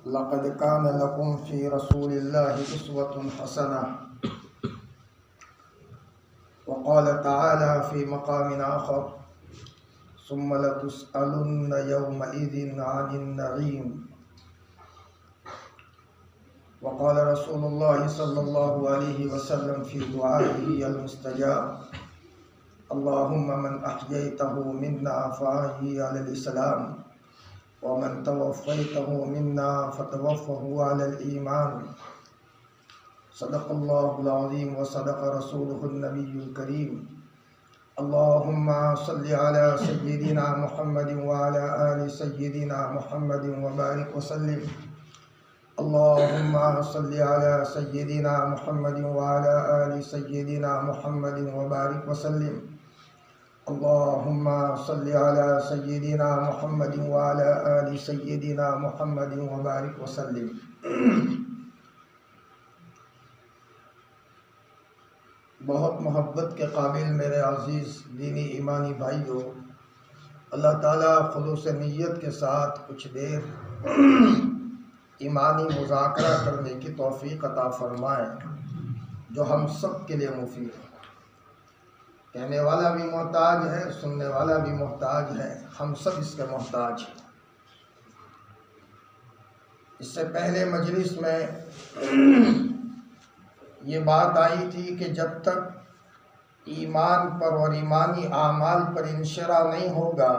لقد كان لكم في رسول الله أسوة حسنة. وقال تعالى في مقام آخر: ثم لتسألن يومئذ عن النعيم. وقال رسول الله صلى الله عليه وسلم في دعائه المستجاب: اللهم من أحييته منا فأحيه على الإسلام، ومن توفيته منا فتوفه على الإيمان. صدق الله العظيم وصدق رسوله النبي الكريم. اللهم صل على سيدنا محمد وعلى آل سيدنا محمد وبارك وسلم. اللهم صل على سيدنا محمد وعلى آل سيدنا محمد وبارك وسلم. اللهم صل على سيدنا محمد وعلى آل سيدنا محمد وبارك وسلم. بہت محبت کے قابل میرے عزیز دینی ایمانی بھائیوں، اللہ تعالیٰ خلوص نیت کے ساتھ کچھ دیر ایمانی مذاکرہ کرنے کی توفیق عطا فرمائے جو ہم سب کے لیے مفید ہے۔ کہنے والا بھی محتاج ہے، سننے والا بھی محتاج ہے، ہم سب اس کے محتاج ہیں۔ اس سے پہلے مجلس میں یہ بات آئی تھی کہ جب تک ایمان پر اور ایمانی اعمال پر انشراح نہیں ہوگا،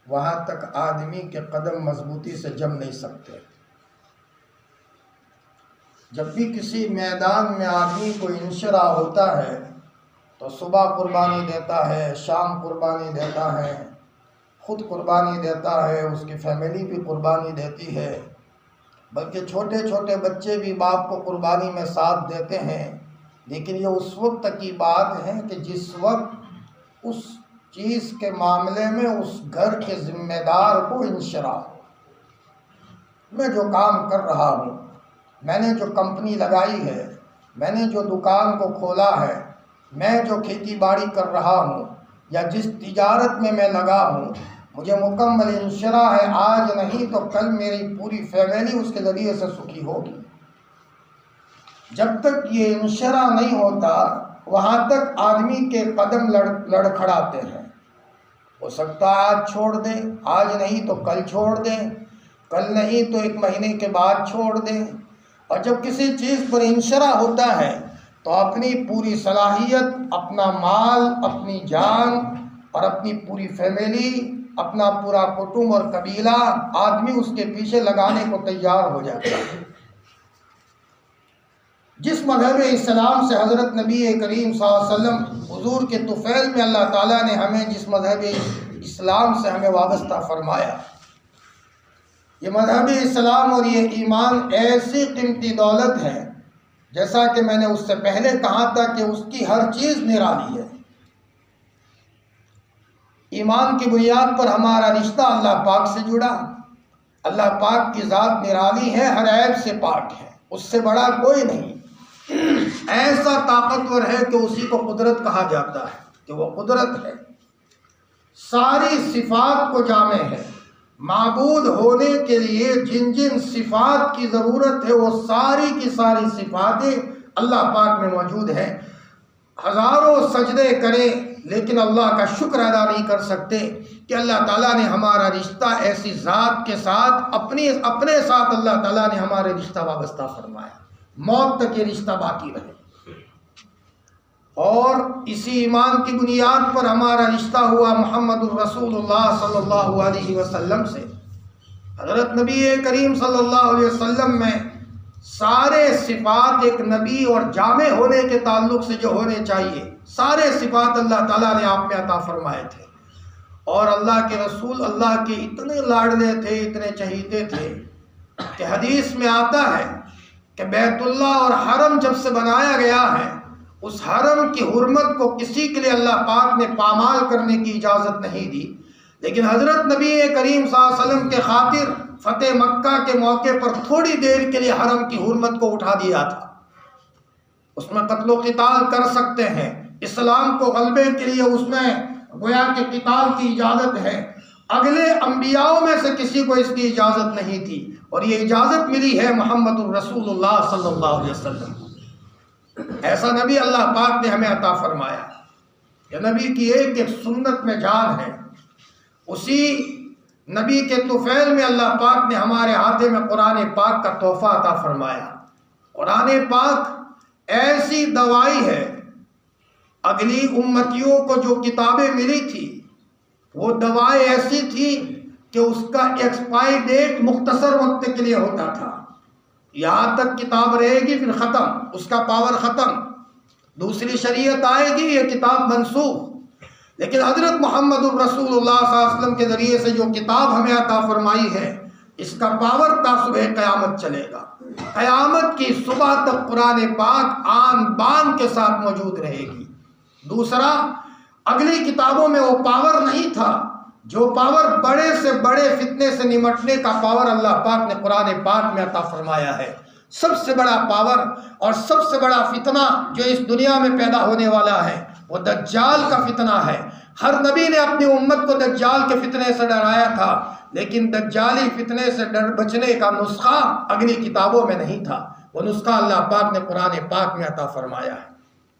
وہاں تک آدمی کے قدم مضبوطی سے جم نہیں سکتے۔ جب بھی کسی میدان میں آدمی کو انشراح ہوتا ہے تو صبح قربانی دیتا ہے، شام قربانی دیتا ہے، خود قربانی دیتا ہے، اس کی فیملی بھی قربانی دیتی ہے، بلکہ چھوٹے چھوٹے بچے بھی باپ کو قربانی میں ساتھ دیتے ہیں۔ لیکن یہ اس وقت تک کی بات ہے کہ جس وقت اس چیز کے معاملے میں اس گھر کے ذمہ دار کو انشراح ہو۔ میں جو کام کر رہا ہوں، میں نے جو کمپنی لگائی ہے، میں نے جو دکان کو کھولا ہے، میں جو کھیتی باڑی کر رہا ہوں یا جس تجارت میں میں لگا ہوں، مجھے مکمل انشراح ہے آج نہیں تو کل میری پوری فیملی اس کے ذریعے سے سکھی ہوگی۔ جب تک یہ انشراح نہیں ہوتا وہاں تک آدمی کے قدم لڑکھڑاتے ہیں۔ ہو سکتا ہے آج چھوڑ دیں، آج نہیں تو کل چھوڑ دیں، کل نہیں تو 1 مہینے کے بعد چھوڑ دیں۔ اور جب کسی چیز پر انشراح ہوتا ہے تو اپنی پوری صلاحیت، اپنا مال، اپنی جان اور اپنی پوری فیملی، اپنا پورا کٹمب اور قبیلہ آدمی اس کے پیچھے لگانے کو تیار ہو جاتا ہے۔ جس مذہب اسلام سے حضرت نبی کریم صلی اللہ علیہ وسلم حضور کے طفیل میں اللہ تعالیٰ نے ہمیں جس مذہب اسلام سے ہمیں وابستہ فرمایا، یہ مذہب اسلام اور یہ ایمان ایسی قیمتی دولت ہے، جیسا کہ میں نے اس سے پہلے کہا تھا کہ اس کی ہر چیز نرالی ہے۔ ایمان کی بنیاد پر ہمارا رشتہ اللہ پاک سے جڑا۔ اللہ پاک کی ذات نرالی ہے، ہر عیب سے پاک ہے، اس سے بڑا کوئی نہیں۔ ایسا طاقتور ہے کہ اسی کو قدرت کہا جاتا ہے کہ وہ قدرت ہے، ساری صفات کو جامع ہے۔ معبود ہونے کے لیے جن جن صفات کی ضرورت ہے وہ ساری کی ساری صفاتیں اللہ پاک میں موجود ہیں۔ ہزاروں سجدے کریں لیکن اللہ کا شکر ادا نہیں کر سکتے کہ اللہ تعالیٰ نے ہمارا رشتہ ایسی ذات کے ساتھ اپنے ساتھ اللہ تعالیٰ نے ہمارے رشتہ وابستہ فرمایا، موت تک یہ رشتہ باقی رہے۔ اور اسی ایمان کی بنیاد پر ہمارا رشتہ ہوا محمد الرسول اللہ صلی اللہ علیہ وسلم سے۔ حضرت نبی کریم صلی اللہ علیہ وسلم میں سارے صفات ایک نبی اور جامع ہونے کے تعلق سے جو ہونے چاہیے، سارے صفات اللہ تعالیٰ نے آپ میں عطا فرمائے تھے۔ اور اللہ کے رسول اللہ کے اتنے لاڈلے تھے، اتنے چہیتے تھے کہ حدیث میں آتا ہے کہ بیت اللہ اور حرم جب سے بنایا گیا ہے، اس حرم کی حرمت کو کسی کے لیے اللہ پاک نے پامال کرنے کی اجازت نہیں دی، لیکن حضرت نبی کریم صلی اللہ علیہ وسلم کے خاطر فتح مکہ کے موقع پر تھوڑی دیر کے لیے حرم کی حرمت کو اٹھا دیا تھا۔ اس میں قتل و قتال کر سکتے ہیں، اسلام کو غلبے کے لیے اس میں گویا کہ قتال کی اجازت ہے، اگلے انبیاءوں میں سے کسی کو اس کی اجازت نہیں تھی، اور یہ اجازت ملی ہے محمد الرسول اللہ صلی اللہ علیہ وسلم کو۔ ایسا نبی اللہ پاک نے ہمیں عطا فرمایا کہ نبی کی ایک ایک سنت میں جان ہے۔ اسی نبی کے طفیل میں اللہ پاک نے ہمارے ہاتھے میں قرآن پاک کا تحفہ عطا فرمایا۔ قرآن پاک ایسی دوائی ہے، اگلی امتیوں کو جو کتابیں ملی تھی وہ دوائیں ایسی تھی کہ اس کا ایکسپائری ڈیٹ مختصر وقت کے لیے ہوتا تھا، یہاں تک کتاب رہے گی پھر ختم، اس کا پاور ختم، دوسری شریعت آئے گی یہ کتاب منسوخ۔ لیکن حضرت محمد الرسول اللہ صلی اللہ علیہ وسلم کے ذریعے سے جو کتاب ہمیں عطا فرمائی ہے اس کا پاور تا صبح قیامت چلے گا، قیامت کی صبح تک قرآن پاک آن بان کے ساتھ موجود رہے گی۔ دوسرا، اگلی کتابوں میں وہ پاور نہیں تھا، جو پاور بڑے سے بڑے فتنے سے نمٹنے کا پاور اللہ پاک نے قرآن پاک میں عطا فرمایا ہے۔ سب سے بڑا پاور اور سب سے بڑا فتنہ جو اس دنیا میں پیدا ہونے والا ہے وہ دجال کا فتنہ ہے۔ ہر نبی نے اپنی امت کو دجال کے فتنے سے ڈرایا تھا، لیکن دجالی فتنے سے بچنے کا نسخہ اگلی کتابوں میں نہیں تھا، وہ نسخہ اللہ پاک نے قرآن پاک میں عطا فرمایا ہے۔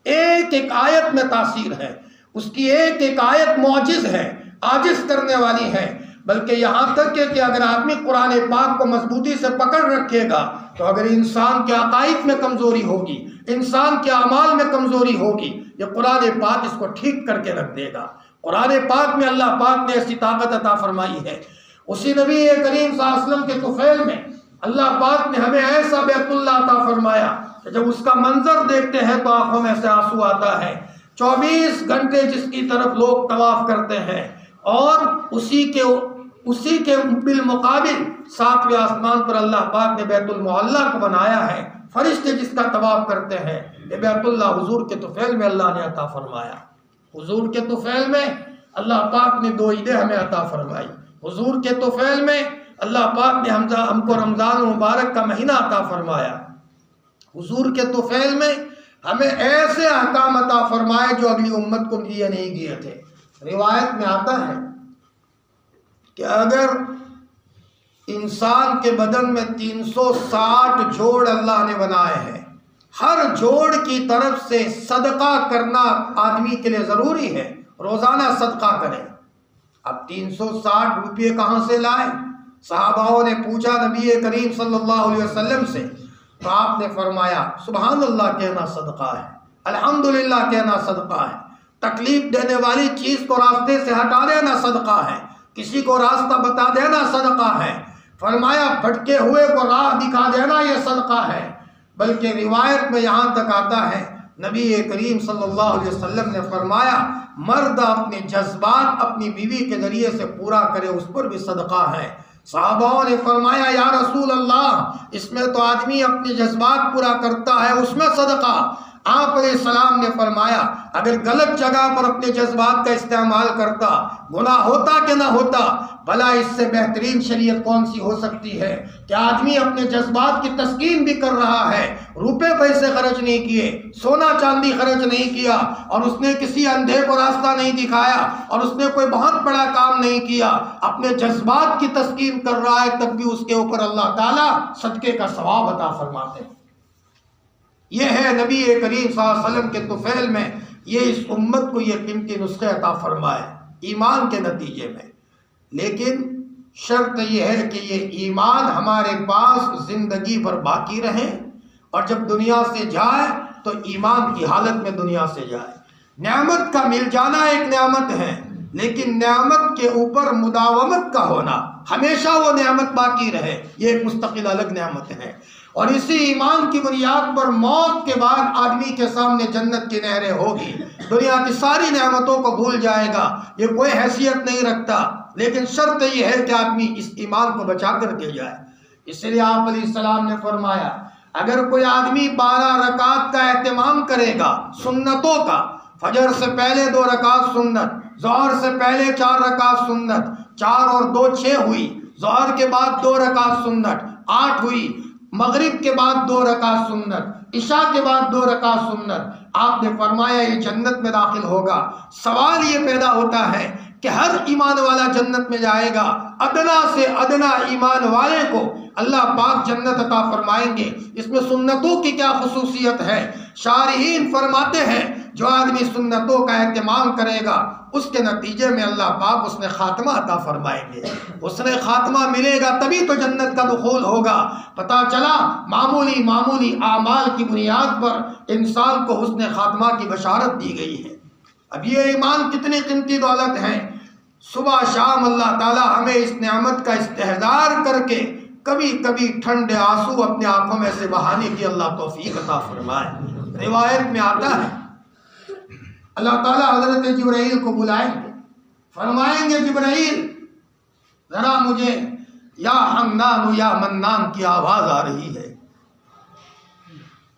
ایک ایک آیت میں تاثیر ہے، اس کی ایک ایک آیت معجز ہے، عاجز کرنے والی ہے، بلکہ یہاں تک کہ اگر آدمی قرآن پاک کو مضبوطی سے پکڑ رکھے گا تو اگر انسان کے عقائد میں کمزوری ہوگی، انسان کے اعمال میں کمزوری ہوگی، یہ قرآن پاک اس کو ٹھیک کر کے رکھ دے گا۔ قرآن پاک میں اللہ پاک نے ایسی طاقت عطا فرمائی ہے۔ اسی نبی کریم صلی اللہ علیہ وسلم کے طفیل میں اللہ پاک نے ہمیں ایسا بیت اللہ عطا فرمایا کہ جب اس کا منظر دیکھتے ہیں تو آنکھوں میں سے آنسو آتا ہے۔ 24 گھنٹے جس کی طرف لوگ طواف کرتے ہیں، اور اسی کے بالمقابل 7ویں آسمان پر اللہ پاک نے بیت المعلیٰ کو بنایا ہے، فرشتے جس کا طواف کرتے ہیں۔ یہ بیت اللہ حضور کے طفیل میں اللہ نے عطا فرمایا۔ حضور کے طفیل میں اللہ پاک نے 2 عیدیں ہمیں عطا فرمائی۔ حضور کے طفیل میں اللہ پاک نے ہم کو رمضان المبارک کا مہینہ عطا فرمایا۔ حضور کے طفیل میں ہمیں ایسے احکام عطا فرمائے جو اگلی امت کو دیے نہیں گئے تھے۔ روایت میں آتا ہے کہ اگر انسان کے بدن میں 360 جوڑ اللہ نے بنائے ہیں، ہر جوڑ کی طرف سے صدقہ کرنا آدمی کے لیے ضروری ہے، روزانہ صدقہ کریں۔ اب 360 روپے کہاں سے لائے؟ صحاباؤں نے پوچھا نبی کریم صلی اللہ علیہ وسلم سے، تو آپ نے فرمایا سبحان اللہ کہنا صدقہ ہے، الحمدللہ کہنا صدقہ ہے، تکلیف دینے والی چیز کو راستے سے ہٹا دینا صدقہ ہے، کسی کو راستہ بتا دینا صدقہ ہے، فرمایا بھٹکے ہوئے کو راہ دکھا دینا یہ صدقہ ہے۔ بلکہ روایت میں یہاں تک آتا ہے نبی کریم صلی اللہ علیہ وسلم نے فرمایا مرد اپنے جذبات اپنی بیوی کے ذریعے سے پورا کرے اس پر بھی صدقہ ہے۔ صحاباؤں نے فرمایا یا رسول اللہ اس میں تو آدمی اپنے جذبات پورا کرتا ہے، اس میں صدقہ؟ آپ علیہ السلام نے فرمایا اگر غلط جگہ پر اپنے جذبات کا استعمال کرتا گناہ ہوتا کہ نہ ہوتا؟ بھلا اس سے بہترین شریعت کون سی ہو سکتی ہے کہ آدمی اپنے جذبات کی تسکین بھی کر رہا ہے، روپے پیسے خرچ نہیں کیے، سونا چاندی خرچ نہیں کیا، اور اس نے کسی اندھے کو راستہ نہیں دکھایا، اور اس نے کوئی بہت بڑا کام نہیں کیا، اپنے جذبات کی تسکین کر رہا ہے، تب بھی اس کے اوپر اللہ تعالیٰ صدقے کا ثواب عطا فرماتے ہیں۔ یہ ہے نبی کریم صلی اللہ علیہ وسلم کے طفیل میں یہ اس امت کو یہ قیمتی نسخے عطا فرمائے ایمان کے نتیجے میں۔ لیکن شرط یہ ہے کہ یہ ایمان ہمارے پاس زندگی بھر باقی رہے، اور جب دنیا سے جائے تو ایمان کی حالت میں دنیا سے جائے۔ نعمت کا مل جانا ایک نعمت ہے، لیکن نعمت کے اوپر مداومت کا ہونا، ہمیشہ وہ نعمت باقی رہے، یہ ایک مستقل الگ نعمت ہے۔ اور اسی ایمان کی بنیاد پر موت کے بعد آدمی کے سامنے جنت کی نہریں ہوگی، دنیا کی ساری نعمتوں کو بھول جائے گا، یہ کوئی حیثیت نہیں رکھتا، لیکن شرط یہ ہے کہ آدمی اس ایمان کو بچا کر کے جائے۔ اس لیے آپ علیہ السلام نے فرمایا اگر کوئی آدمی 12 رکعت کا اہتمام کرے گا سنتوں کا، فجر سے پہلے 2 رکعت سنت، ظہر سے پہلے 4 رکعت سنت، 4 اور 2 6 ہوئی، ظہر کے بعد 2 رکعت سنت 8 ہوئی، مغرب کے بعد 2 رکعت سنت، عشاء کے بعد 2 رکعت سنت، آپ نے فرمایا یہ جنت میں داخل ہوگا۔ سوال یہ پیدا ہوتا ہے کہ ہر ایمان والا جنت میں جائے گا، ادنا سے ادنا ایمان والے کو اللہ پاک جنت عطا فرمائیں گے۔ اس میں سنتوں کی کیا خصوصیت ہے؟ شارحین فرماتے ہیں جو آدمی سنتوں کا اہتمام کرے گا اس کے نتیجے میں اللہ پاک اس نے خاتمہ عطا فرمائیں گے، اس نے خاتمہ ملے گا تبھی تو جنت کا دخول ہوگا۔ پتہ چلا معمولی اعمال کی بنیاد پر انسان کو حسن خاتمہ کی بشارت دی گئی ہے۔ اب یہ ایمان کتنی قیمتی دولت ہے، صبح شام اللہ تعالی ہمیں اس نعمت کا استحضار کر کے کبھی کبھی ٹھنڈے آنسو اپنے آنکھوں میں سے بہانے کی اللہ توفیق عطا فرمائے۔ روایت میں آتا ہے اللہ تعالیٰ حضرت جبرائیل کو بلائیں گے، فرمائیں گے جبرائیل ذرا مجھے یا حنان یا منان کی آواز آ رہی ہے،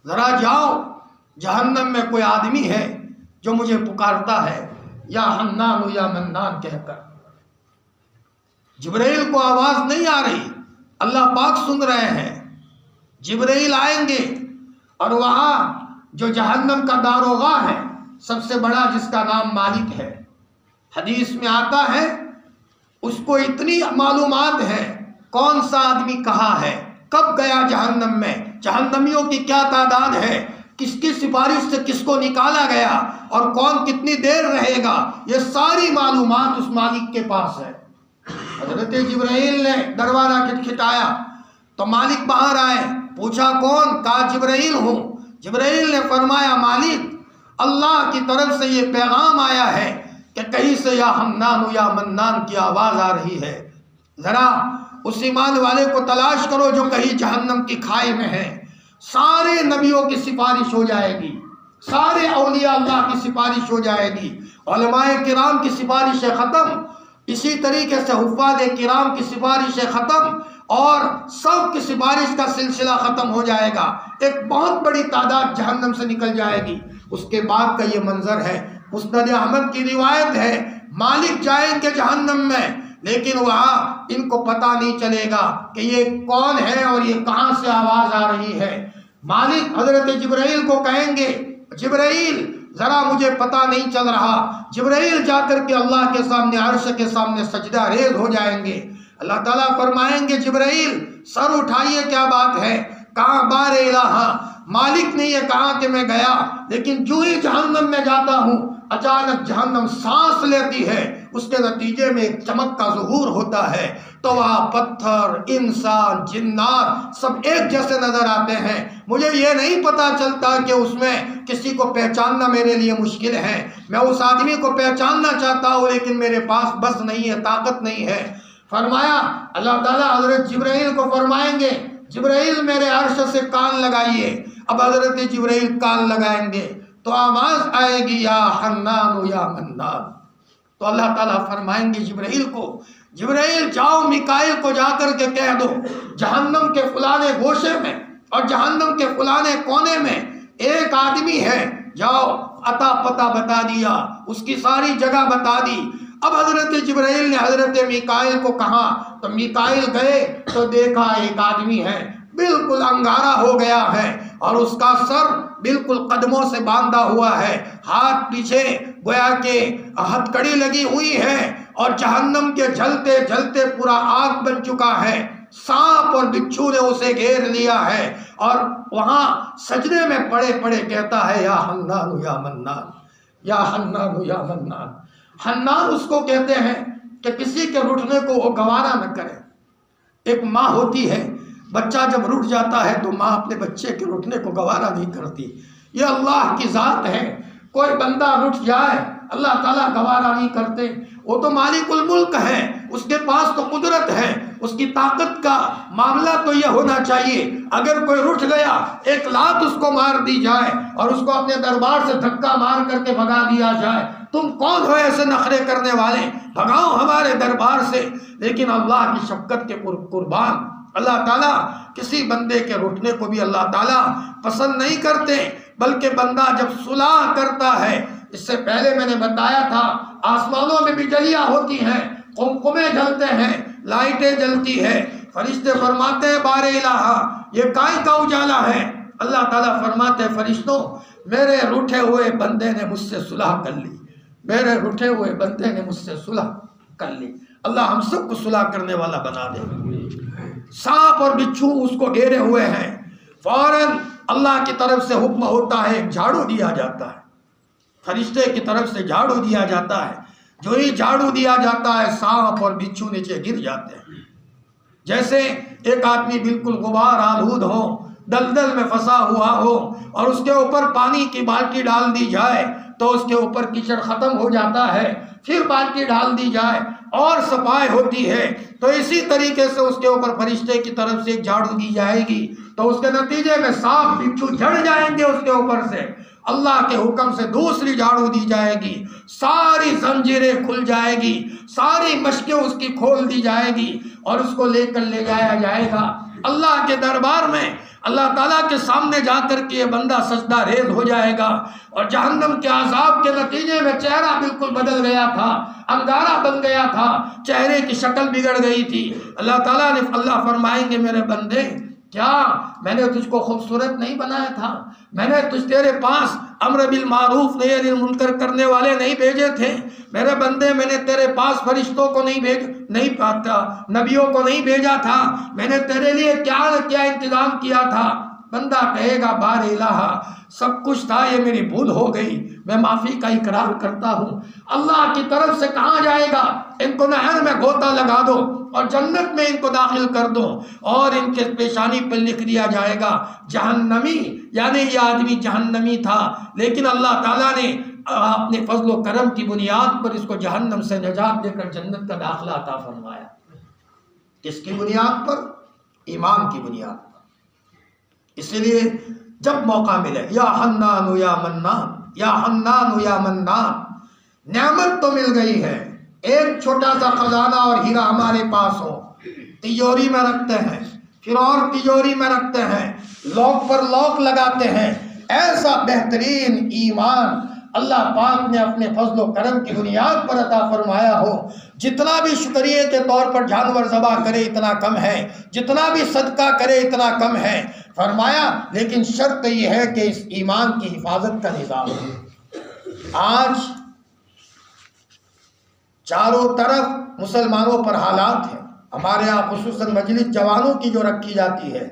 ذرا جاؤ جہنم میں کوئی آدمی ہے جو مجھے پکارتا ہے یا حنان یا منان کہہ کر۔ جبرائیل کو آواز نہیں آ رہی، اللہ پاک سن رہے ہیں۔ جبرائیل آئیں گے اور وہاں جو جہنم کا داروغہ ہے سب سے بڑا جس کا نام مالک ہے، حدیث میں آتا ہے اس کو اتنی معلومات ہے کون سا آدمی کہاں ہے، کب گیا جہنم میں، جہنمیوں کی کیا تعداد ہے، کس کی سفارش سے کس کو نکالا گیا اور کون کتنی دیر رہے گا، یہ ساری معلومات اس مالک کے پاس ہے۔ حضرت جبرائیل نے دروازہ کھٹکھٹایا تو مالک باہر آئے، پوچھا کون؟ کہا جبرائیل ہوں۔ جبرائیل نے فرمایا مالک اللہ کی طرف سے یہ پیغام آیا ہے کہ کہیں سے یا حنان یا منان کی آواز آ رہی ہے، ذرا اس ایمان والے کو تلاش کرو جو کہیں جہنم کی کھائی میں ہے۔ سارے نبیوں کی سفارش ہو جائے گی، سارے اولیاء اللہ کی سفارش ہو جائے گی، علماء کرام کی سفارش ختم، اسی طریقے سے حفاظ کرام کی سفارش ختم، اور سب کی سفارش کا سلسلہ ختم ہو جائے گا، ایک بہت بڑی تعداد جہنم سے نکل جائے گی۔ اس کے بعد کا یہ منظر ہے، مسند احمد کی روایت ہے، مالک جائیں گے جہنم میں لیکن وہاں ان کو پتہ نہیں چلے گا کہ یہ کون ہے اور یہ کہاں سے آواز آ رہی ہے۔ مالک حضرت جبرائیل کو کہیں گے جبرائیل ذرا مجھے پتہ نہیں چل رہا۔ جبرائیل جا کر کے اللہ کے سامنے عرش کے سامنے سجدہ ریز ہو جائیں گے۔ اللہ تعالیٰ فرمائیں گے جبرائیل سر اٹھائیے، کیا بات ہے، کہاں بار الہ، مالک نے یہ کہا کہ میں گیا لیکن جو ہی جہنم میں جاتا ہوں اچانک جہنم سانس لیتی ہے، اس کے نتیجے میں ایک چمک کا ظہور ہوتا ہے تو وہاں پتھر، انسان، جنات سب ایک جیسے نظر آتے ہیں۔ مجھے یہ نہیں پتا چلتا کہ اس میں کسی کو پہچاننا میرے لیے مشکل ہے، میں اس آدمی کو پہچاننا چاہتا ہوں لیکن میرے پاس بس نہیں ہے، طاقت نہیں ہے۔ فرمایا اللہ تعالیٰ حضرت جبرائیل کو فرمائیں گے جبرائیل میرے عرش سے کان لگائیے۔ اب حضرت جبرائیل کان لگائیں گے تو آواز آئے گی یا حنان یا منان، تو اللہ تعالیٰ فرمائیں گے جبرائیل کو جبرائیل جاؤ میکائیل کو جا کر کے کہہ دو جہنم کے فلانے گوشے میں اور جہنم کے فلانے کونے میں ایک آدمی ہے، جاؤ عطا پتہ بتا دیا، اس کی ساری جگہ بتا دی۔ اب حضرت جبرائیل نے حضرت میکائیل کو کہا تو میکائیل گئے تو دیکھا ایک آدمی ہے بالکل انگارا ہو گیا ہے اور اس کا سر بالکل قدموں سے باندھا ہوا ہے، ہاتھ پیچھے گویا کہ ہتھکڑی لگی ہوئی ہے اور جہنم کے جلتے جلتے پورا آگ بن چکا ہے، سانپ اور بچھو نے اسے گھیر لیا ہے اور وہاں سجدے میں پڑے پڑے کہتا ہے یا حنان یا منان، یا حنان یا منان۔ حنان اس کو کہتے ہیں کہ کسی کے رٹنے کو وہ گوارا نہ کرے۔ ایک ماں ہوتی ہے، بچہ جب رٹ جاتا ہے تو ماں اپنے بچے کے رٹنے کو گوارا نہیں کرتی، یہ اللہ کی ذات ہے۔ کوئی بندہ رٹ جائے اللہ تعالیٰ گوارا نہیں کرتے، وہ تو مالک الملک ہے، اس کے پاس تو قدرت ہے، اس کی طاقت کا معاملہ تو یہ ہونا چاہیے اگر کوئی رٹ گیا ایک لات اس کو مار دی جائے اور اس کو اپنے دربار سے دھکا مار کر کے بھگا دیا جائے، تم کون ہو ایسے نخرے کرنے والے، بھگاؤ ہمارے دربار سے۔ لیکن اللہ کی شفقت کے قربان اللہ تعالیٰ کسی بندے کے رٹنے کو بھی اللہ تعالیٰ پسند نہیں کرتے، بلکہ بندہ جب صلح کرتا ہے، اس سے پہلے میں نے بتایا تھا آسمانوں میں بجلیاں ہوتی ہیں، قمقمے جلتے ہیں، لائٹیں جلتی ہیں، فرشتے فرماتے ہیں بار الہ یہ کائیں کا اجالا ہے، اللہ تعالیٰ فرماتے ہیں فرشتوں میرے روٹھے ہوئے بندے نے مجھ سے صلح کر لی، میرے رٹے ہوئے بندے نے مجھ سے صلح کر لی۔ اللہ ہم سب کو صلح کرنے والا بنا دے۔ سانپ اور بچھو اس کو گھیرے ہوئے ہیں، فوراً اللہ کی طرف سے حکم ہوتا ہے، جھاڑو دیا جاتا ہے، فرشتے کی طرف سے جھاڑو دیا جاتا ہے۔ جو ہی جھاڑو دیا جاتا ہے سانپ اور بچھو نیچے گر جاتے ہیں۔ جیسے ایک آدمی بالکل غبار آلود ہو، دلدل میں پھنسا ہوا ہو، اور اس کے اوپر پانی کی بالٹی ڈال دی جائے تو اس کے اوپر کیچڑ ختم ہو جاتا ہے، پھر بالٹی ڈال دی جائے اور صفائی ہوتی ہے، تو اسی طریقے سے اس کے اوپر فرشتے کی طرف سے جھاڑو دی جائے گی تو اس کے نتیجے میں سانپ بچھو جھڑ جائیں گے اس کے اوپر سے۔ اللہ کے حکم سے دوسری جھاڑو دی جائے گی، ساری زنجیریں کھل جائے گی، ساری مشکیں اس کی کھول دی جائے گی، اور اس کو لے کر لے جایا جائے گا اللہ کے دربار میں۔ اللہ تعالیٰ کے سامنے جا کر کے یہ بندہ سجدہ ریز ہو جائے گا، اور جہنم کے عذاب کے نتیجے میں چہرہ بالکل بدل گیا تھا، انگارہ بن گیا تھا، چہرے کی شکل بگڑ گئی تھی۔ اللہ تعالیٰ نے اللہ فرمائیں گے میرے بندے کیا میں نے تجھ کو خوبصورت نہیں بنایا تھا؟ میں نے تیرے پاس امر بالمعروف نہی عن المنکر کرنے والے نہیں بھیجے تھے؟ میرے بندے میں نے تیرے پاس فرشتوں کو نہیں پاتا، نبیوں کو نہیں بھیجا تھا؟ میں نے تیرے لیے کیا نہ کیا انتظام کیا تھا؟ بندہ کہے گا بار الہ سب کچھ تھا، یہ میری بھول ہو گئی، میں معافی کا اقرار کرتا ہوں۔ اللہ کی طرف سے کہا جائے گا ان کو نہر میں گوتا لگا دو اور جنت میں ان کو داخل کر دو، اور ان کے پیشانی پر لکھ دیا جائے گا جہنمی، یعنی یہ آدمی جہنمی تھا، لیکن اللہ تعالیٰ نے اپنے فضل و کرم کی بنیاد پر اس کو جہنم سے نجات دے کر جنت کا داخلہ عطا فرمایا۔ کس کی بنیاد پر؟ ایمان کی بنیاد پر۔ اسی لیے جب موقع ملے یا حنان یا منان، یا حنان یا منان، نعمت تو مل گئی ہے، ایک چھوٹا سا خزانہ اور ہیرا ہمارے پاس ہو، تجوری میں رکھتے ہیں، پھر اور تجوری میں رکھتے ہیں، لاک پر لاک لگاتے ہیں، ایسا بہترین ایمان اللہ پاک نے اپنے فضل و کرم کی بنیاد پر عطا فرمایا ہو، جتنا بھی شکریہ کے طور پر جانور ذبح کرے اتنا کم ہے، جتنا بھی صدقہ کرے اتنا کم ہے، فرمایا لیکن شرط یہ ہے کہ اس ایمان کی حفاظت کا نظام ہے۔ آج چاروں طرف مسلمانوں پر حالات ہیں، ہمارے یہاں خصوصاً مجلس جوانوں کی جو رکھی جاتی ہے،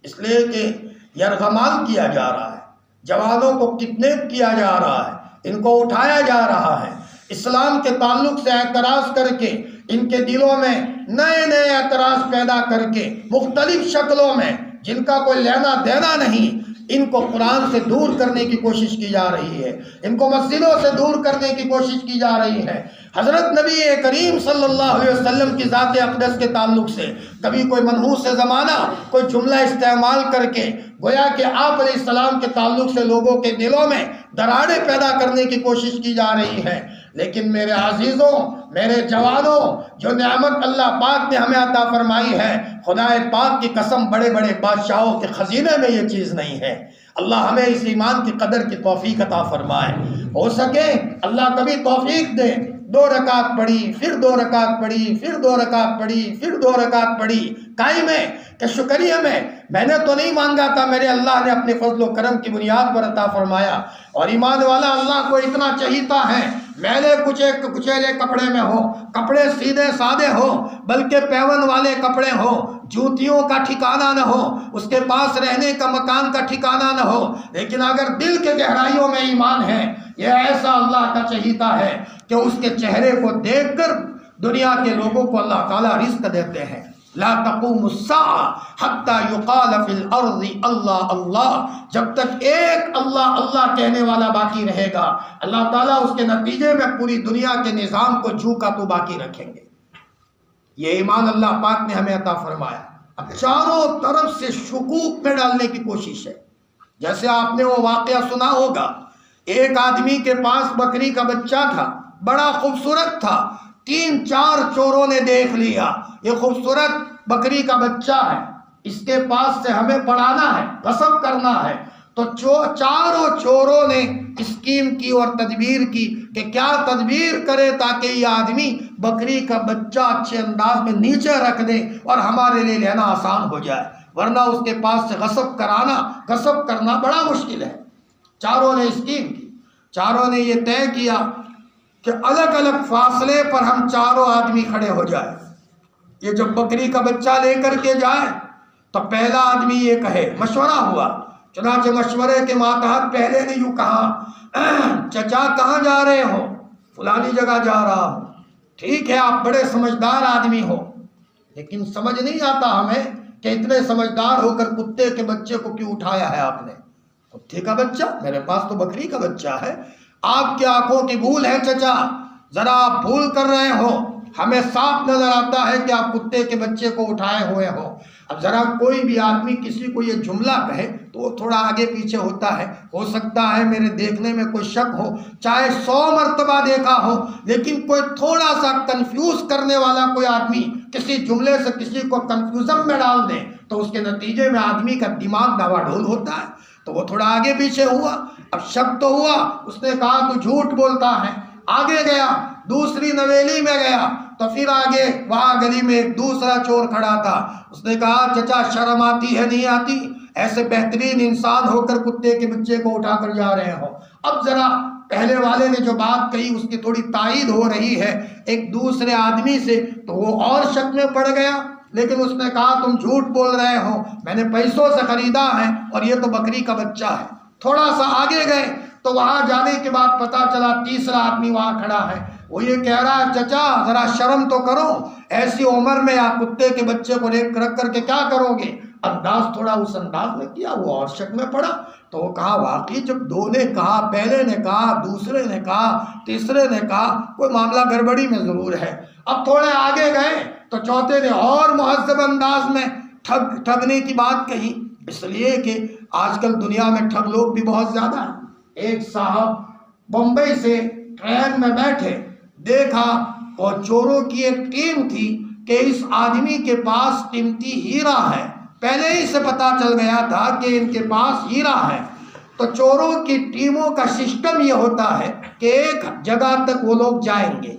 اس لیے کہ یرغمال کیا جا رہا ہے، جوانوں کو کڈنیپ کیا جا رہا ہے، ان کو اٹھایا جا رہا ہے، اسلام کے تعلق سے اعتراض کر کے ان کے دلوں میں نئے نئے اعتراض پیدا کر کے مختلف شکلوں میں جن کا کوئی لینا دینا نہیں، ان کو قرآن سے دور کرنے کی کوشش کی جا رہی ہے، ان کو مسجدوں سے دور کرنے کی کوشش کی جا رہی ہے۔ حضرت نبی کریم صلی اللہ علیہ وسلم کی ذات اقدس کے تعلق سے کبھی کوئی منحوس زمانہ کوئی جملہ استعمال کر کے گویا کہ آپ علیہ السلام کے تعلق سے لوگوں کے دلوں میں دراڑیں پیدا کرنے کی کوشش کی جا رہی ہے، لیکن میرے عزیزوں، میرے جوانوں، جو نعمت اللہ پاک نے ہمیں عطا فرمائی ہے، خدا پاک کی قسم بڑے بڑے بادشاہوں کے خزینے میں یہ چیز نہیں ہے۔ اللہ ہمیں اس ایمان کی قدر کی توفیق عطا فرمائے، ہو سکے اللہ کبھی توفیق دے، 2 رکعت پڑھی، پھر 2 رکعت پڑھی، پھر 2 رکعت پڑھی، پھر 2 رکعت پڑھی، قائم ہے کہ شکریہ میں نے تو نہیں مانگا تھا، میرے اللہ نے اپنے فضل و کرم کی بنیاد پر عطا فرمایا۔ اور ایمان والا اللہ کو اتنا چاہیتا ہے، میلے کچیلے کپڑے میں ہو، کپڑے سیدھے سادے ہو، بلکہ پیون والے کپڑے ہو، جوتیوں کا ٹھکانہ نہ ہو، اس کے پاس رہنے کا مکان کا ٹھکانہ نہ ہو، لیکن اگر دل کے گہرائیوں میں ایمان ہے، یہ ایسا اللہ کا چہیتا ہے کہ اس کے چہرے کو دیکھ کر دنیا کے لوگوں کو اللہ تعالیٰ رزق دیتے ہیں۔ لا تقوم الساعة حتى يقال في الارض اللہ اللہ، جب تک ایک اللہ اللہ کہنے والا باقی رہے گا، اللہ تعالیٰ اس کے نتیجے میں پوری دنیا کے نظام کو جھو کا تو باقی رکھیں گے۔ یہ ایمان اللہ پاک نے ہمیں عطا فرمایا۔ اب چاروں طرف سے شکوک میں ڈالنے کی کوشش ہے، جیسے آپ نے وہ واقعہ سنا ہوگا، ایک آدمی کے پاس بکری کا بچہ تھا، بڑا خوبصورت تھا، 3-4 چوروں نے دیکھ لیا یہ خوبصورت بکری کا بچہ ہے، اس کے پاس سے ہمیں پڑھانا ہے، غصب کرنا ہے، تو چاروں چوروں نے اسکیم کی اور تدبیر کی کہ کیا تدبیر کرے تاکہ یہ آدمی بکری کا بچہ اچھے انداز میں نیچے رکھ دے اور ہمارے لیے لینا آسان ہو جائے، ورنہ اس کے پاس سے غصب کرنا بڑا مشکل ہے۔ چاروں نے اسکیم کی، چاروں نے یہ طے کیا کہ الگ الگ فاصلے پر ہم چاروں آدمی کھڑے ہو جائیں. یہ جب بکری کا بچہ لے کر کے جائے تو پہلا آدمی یہ کہے، مشورہ ہوا، چنانچہ مشورے کے ماتحت پہلے نے یوں کہا، چچا کہاں جا رہے ہو؟ فلانی جگہ جا رہا ہوں. ٹھیک ہے، آپ بڑے سمجھدار آدمی ہو، لیکن سمجھ نہیں آتا ہمیں کہ اتنے سمجھدار ہو کر کتے کے بچے کو کیوں اٹھایا ہے آپ نے؟ کتے کا بچہ؟ میرے پاس تو بکری کا بچہ ہے. آپ کی آنکھوں کی بھول ہے چچا، ذرا آپ بھول کر رہے ہو. ہمیں صاف نظر آتا ہے کہ آپ کتے کے بچے کو اٹھائے ہوئے ہو. اب ذرا کوئی بھی آدمی کسی کو یہ جملہ کہے تو وہ تھوڑا آگے پیچھے ہوتا ہے. ہو سکتا ہے میرے دیکھنے میں کوئی شک ہو، چاہے 100 مرتبہ دیکھا ہو، لیکن کوئی تھوڑا سا کنفیوز کرنے والا کوئی آدمی کسی جملے سے کسی کو کنفیوژن میں ڈال دے تو اس کے نتیجے میں آدمی کا دماغ ڈاوا ڈول ہوتا ہے. تو وہ تھوڑا آگے پیچھے ہوا. اب شک تو ہوا، اس نے کہا تو جھوٹ بولتا ہے. آگے گیا، دوسری نویلی میں گیا تو پھر آگے وہاں گلی میں ایک دوسرا چور کھڑا تھا. اس نے کہا چچا شرم آتی ہے نہیں آتی؟ ایسے بہترین انسان ہو کر کتے کے بچے کو اٹھا کر جا رہے ہو. اب ذرا پہلے والے نے جو بات کہی اس کی تھوڑی تائید ہو رہی ہے ایک دوسرے آدمی سے، تو وہ اور شک میں پڑ گیا. لیکن اس نے کہا تم جھوٹ بول رہے ہو، میں نے پیسوں سے خریدا ہے اور یہ تو بکری کا بچہ ہے. تھوڑا سا آگے گئے تو وہاں جانے کے بعد پتا چلا تیسرا آدمی وہاں کھڑا ہے. وہ یہ کہہ رہا ہے چچا ذرا شرم تو کرو، ایسی عمر میں آپ کتے کے بچے کو رکھ کر کے کیا کرو گے؟ انداز تھوڑا اس انداز میں کیا، وہ اور شک میں پڑا. تو وہ کہا واقعی جب دو نے کہا، پہلے نے کہا، دوسرے نے کہا، تیسرے نے کہا، کوئی معاملہ گڑبڑی میں ضرور ہے. اب تھوڑے آگے گئے تو چوتھے نے اور مہذب انداز میں ٹھگنے کی بات کہی. اس لیے کہ آج کل دنیا میں ٹھگ لوگ بھی بہت زیادہ ہیں. ایک صاحب بمبئی سے ٹرین میں بیٹھے، دیکھا اور چوروں کی ایک ٹیم تھی کہ اس آدمی کے پاس قیمتی ہیرا ہے. پہلے ہی سے پتا چل گیا تھا کہ ان کے پاس ہیرا ہے. تو چوروں کی ٹیموں کا سسٹم یہ ہوتا ہے کہ ایک جگہ تک وہ لوگ جائیں گے،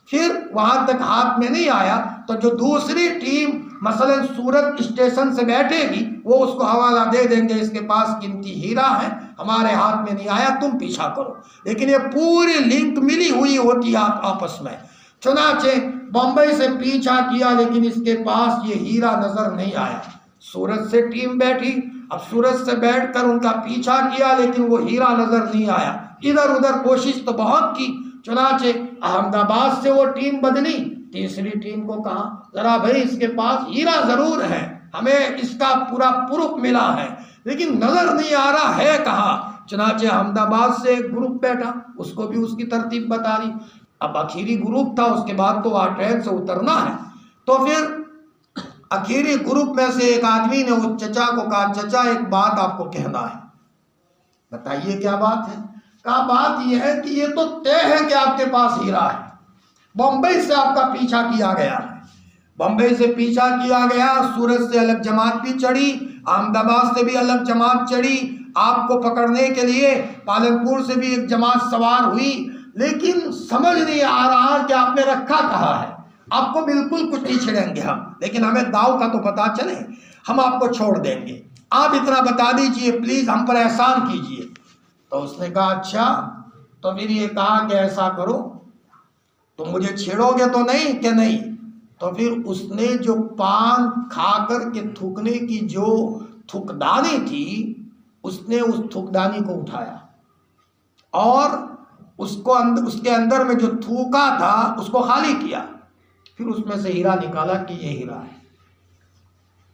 پھر وہاں تک ہاتھ میں نہیں آیا تو جو دوسری ٹیم مثلا سورت اسٹیشن سے بیٹھے گی وہ اس کو حوالہ دے دیں گے، اس کے پاس قیمتی ہیرا ہے، ہمارے ہاتھ میں نہیں آیا، تم پیچھا کرو. لیکن یہ پوری لنک ملی ہوئی ہوتی ہے آپس میں. چنانچہ بمبئی سے پیچھا کیا لیکن اس کے پاس یہ ہیرا نظر نہیں آیا. سورت سے ٹیم بیٹھی، اب سورت سے بیٹھ کر ان کا پیچھا کیا لیکن وہ ہیرا نظر نہیں آیا. ادھر ادھر کوشش تو بہت کی. چنانچہ احمد آباد سے وہ ٹیم بدلی، تیسری ٹیم کو کہا ذرا بھائی اس کے پاس ہیرا ضرور ہے، ہمیں اس کا پورا پروف ملا ہے لیکن نظر نہیں آ رہا ہے کہاں. چنانچہ احمد آباد سے ایک گروپ بیٹھا، اس کو بھی اس کی ترتیب بتا دی. اب آخری گروپ تھا، اس کے بعد تو وہاں ٹرین سے اترنا ہے. تو پھر آخری گروپ میں سے ایک آدمی نے اس چچا کو کہا چچا ایک بات آپ کو کہنا ہے. بتائیے کیا بات ہے؟ کہا بات یہ ہے کہ یہ تو طے ہے کہ آپ کے پاس ہیرا ہے، بمبئی سے آپ کا پیچھا کیا گیا ہے، بمبئی سے پیچھا کیا گیا، سورت سے الگ جماعت بھی چڑھی، احمد آباد سے بھی الگ جماعت چڑھی، آپ کو پکڑنے کے لیے پالنپور سے بھی ایک جماعت سوار ہوئی، لیکن سمجھ نہیں آ رہا کہ آپ نے رکھا کہاں ہے. آپ کو بالکل کچھ نہیں چھڑیں گے ہم، لیکن ہمیں داؤ کا تو پتا چلے، ہم آپ کو چھوڑ دیں گے، آپ اتنا بتا دیجئے پلیز، ہم پر احسان کیجئے. تو اس نے کہا اچھا. تو پھر یہ کہا کہ ایسا کرو تم مجھے چھیڑو گے تو نہیں کہ نہیں. تو پھر اس نے جو پان کھا کر کے تھوکنے کی جو تھکدانی تھی اس نے اس تھکدانی کو اٹھایا اور اس کے اندر میں جو تھوکا تھا اس کو خالی کیا، پھر اس میں سے ہیرا نکالا کہ یہ ہیرا ہے.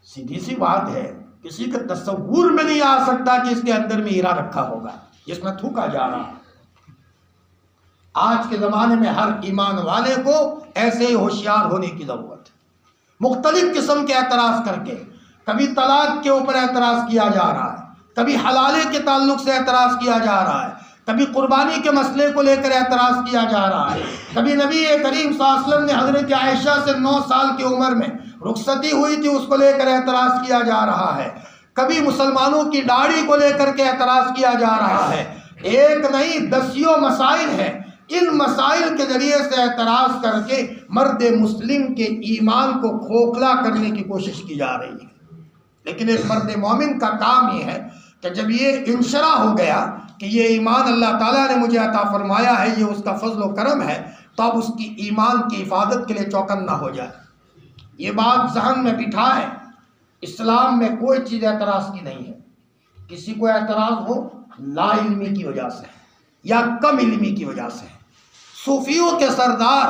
سیدھی سی بات ہے، کسی کا تصور میں نہیں آ سکتا کہ اس کے اندر میں ہیرا رکھا ہوگا جس میں تھوکا جا رہا ہے. آج کے زمانے میں ہر ایمان والے کو ایسے ہی ہوشیار ہونے کی ضرورت ہے. مختلف قسم کے اعتراض کر کے، کبھی طلاق کے اوپر اعتراض کیا جا رہا ہے، کبھی حلالے کے تعلق سے اعتراض کیا جا رہا ہے، کبھی قربانی کے مسئلے کو لے کر اعتراض کیا جا رہا ہے، کبھی نبی کریم صلی اللہ علیہ وسلم نے حضرت عائشہ سے 9 سال کی عمر میں رخصتی ہوئی تھی اس کو لے کر اعتراض کیا جا رہا ہے، کبھی مسلمانوں کی داڑھی کو لے کر کے اعتراض کیا جا رہا ہے. ایک نہیں دسیوں مسائل ہیں. ان مسائل کے ذریعے سے اعتراض کر کے مرد مسلم کے ایمان کو کھوکھلا کرنے کی کوشش کی جا رہی ہے. لیکن ایک مرد مومن کا کام یہ ہے کہ جب یہ انشرح ہو گیا کہ یہ ایمان اللہ تعالیٰ نے مجھے عطا فرمایا ہے، یہ اس کا فضل و کرم ہے، تو اب اس کی ایمان کی حفاظت کے لیے چوکنا ہو جائے۔ یہ بات ذہن میں بٹھائے، اسلام میں کوئی چیز اعتراض کی نہیں ہے۔ کسی کو اعتراض ہو لا علمی کی وجہ سے یا کم علمی کی وجہ سے۔ صوفیوں کے سردار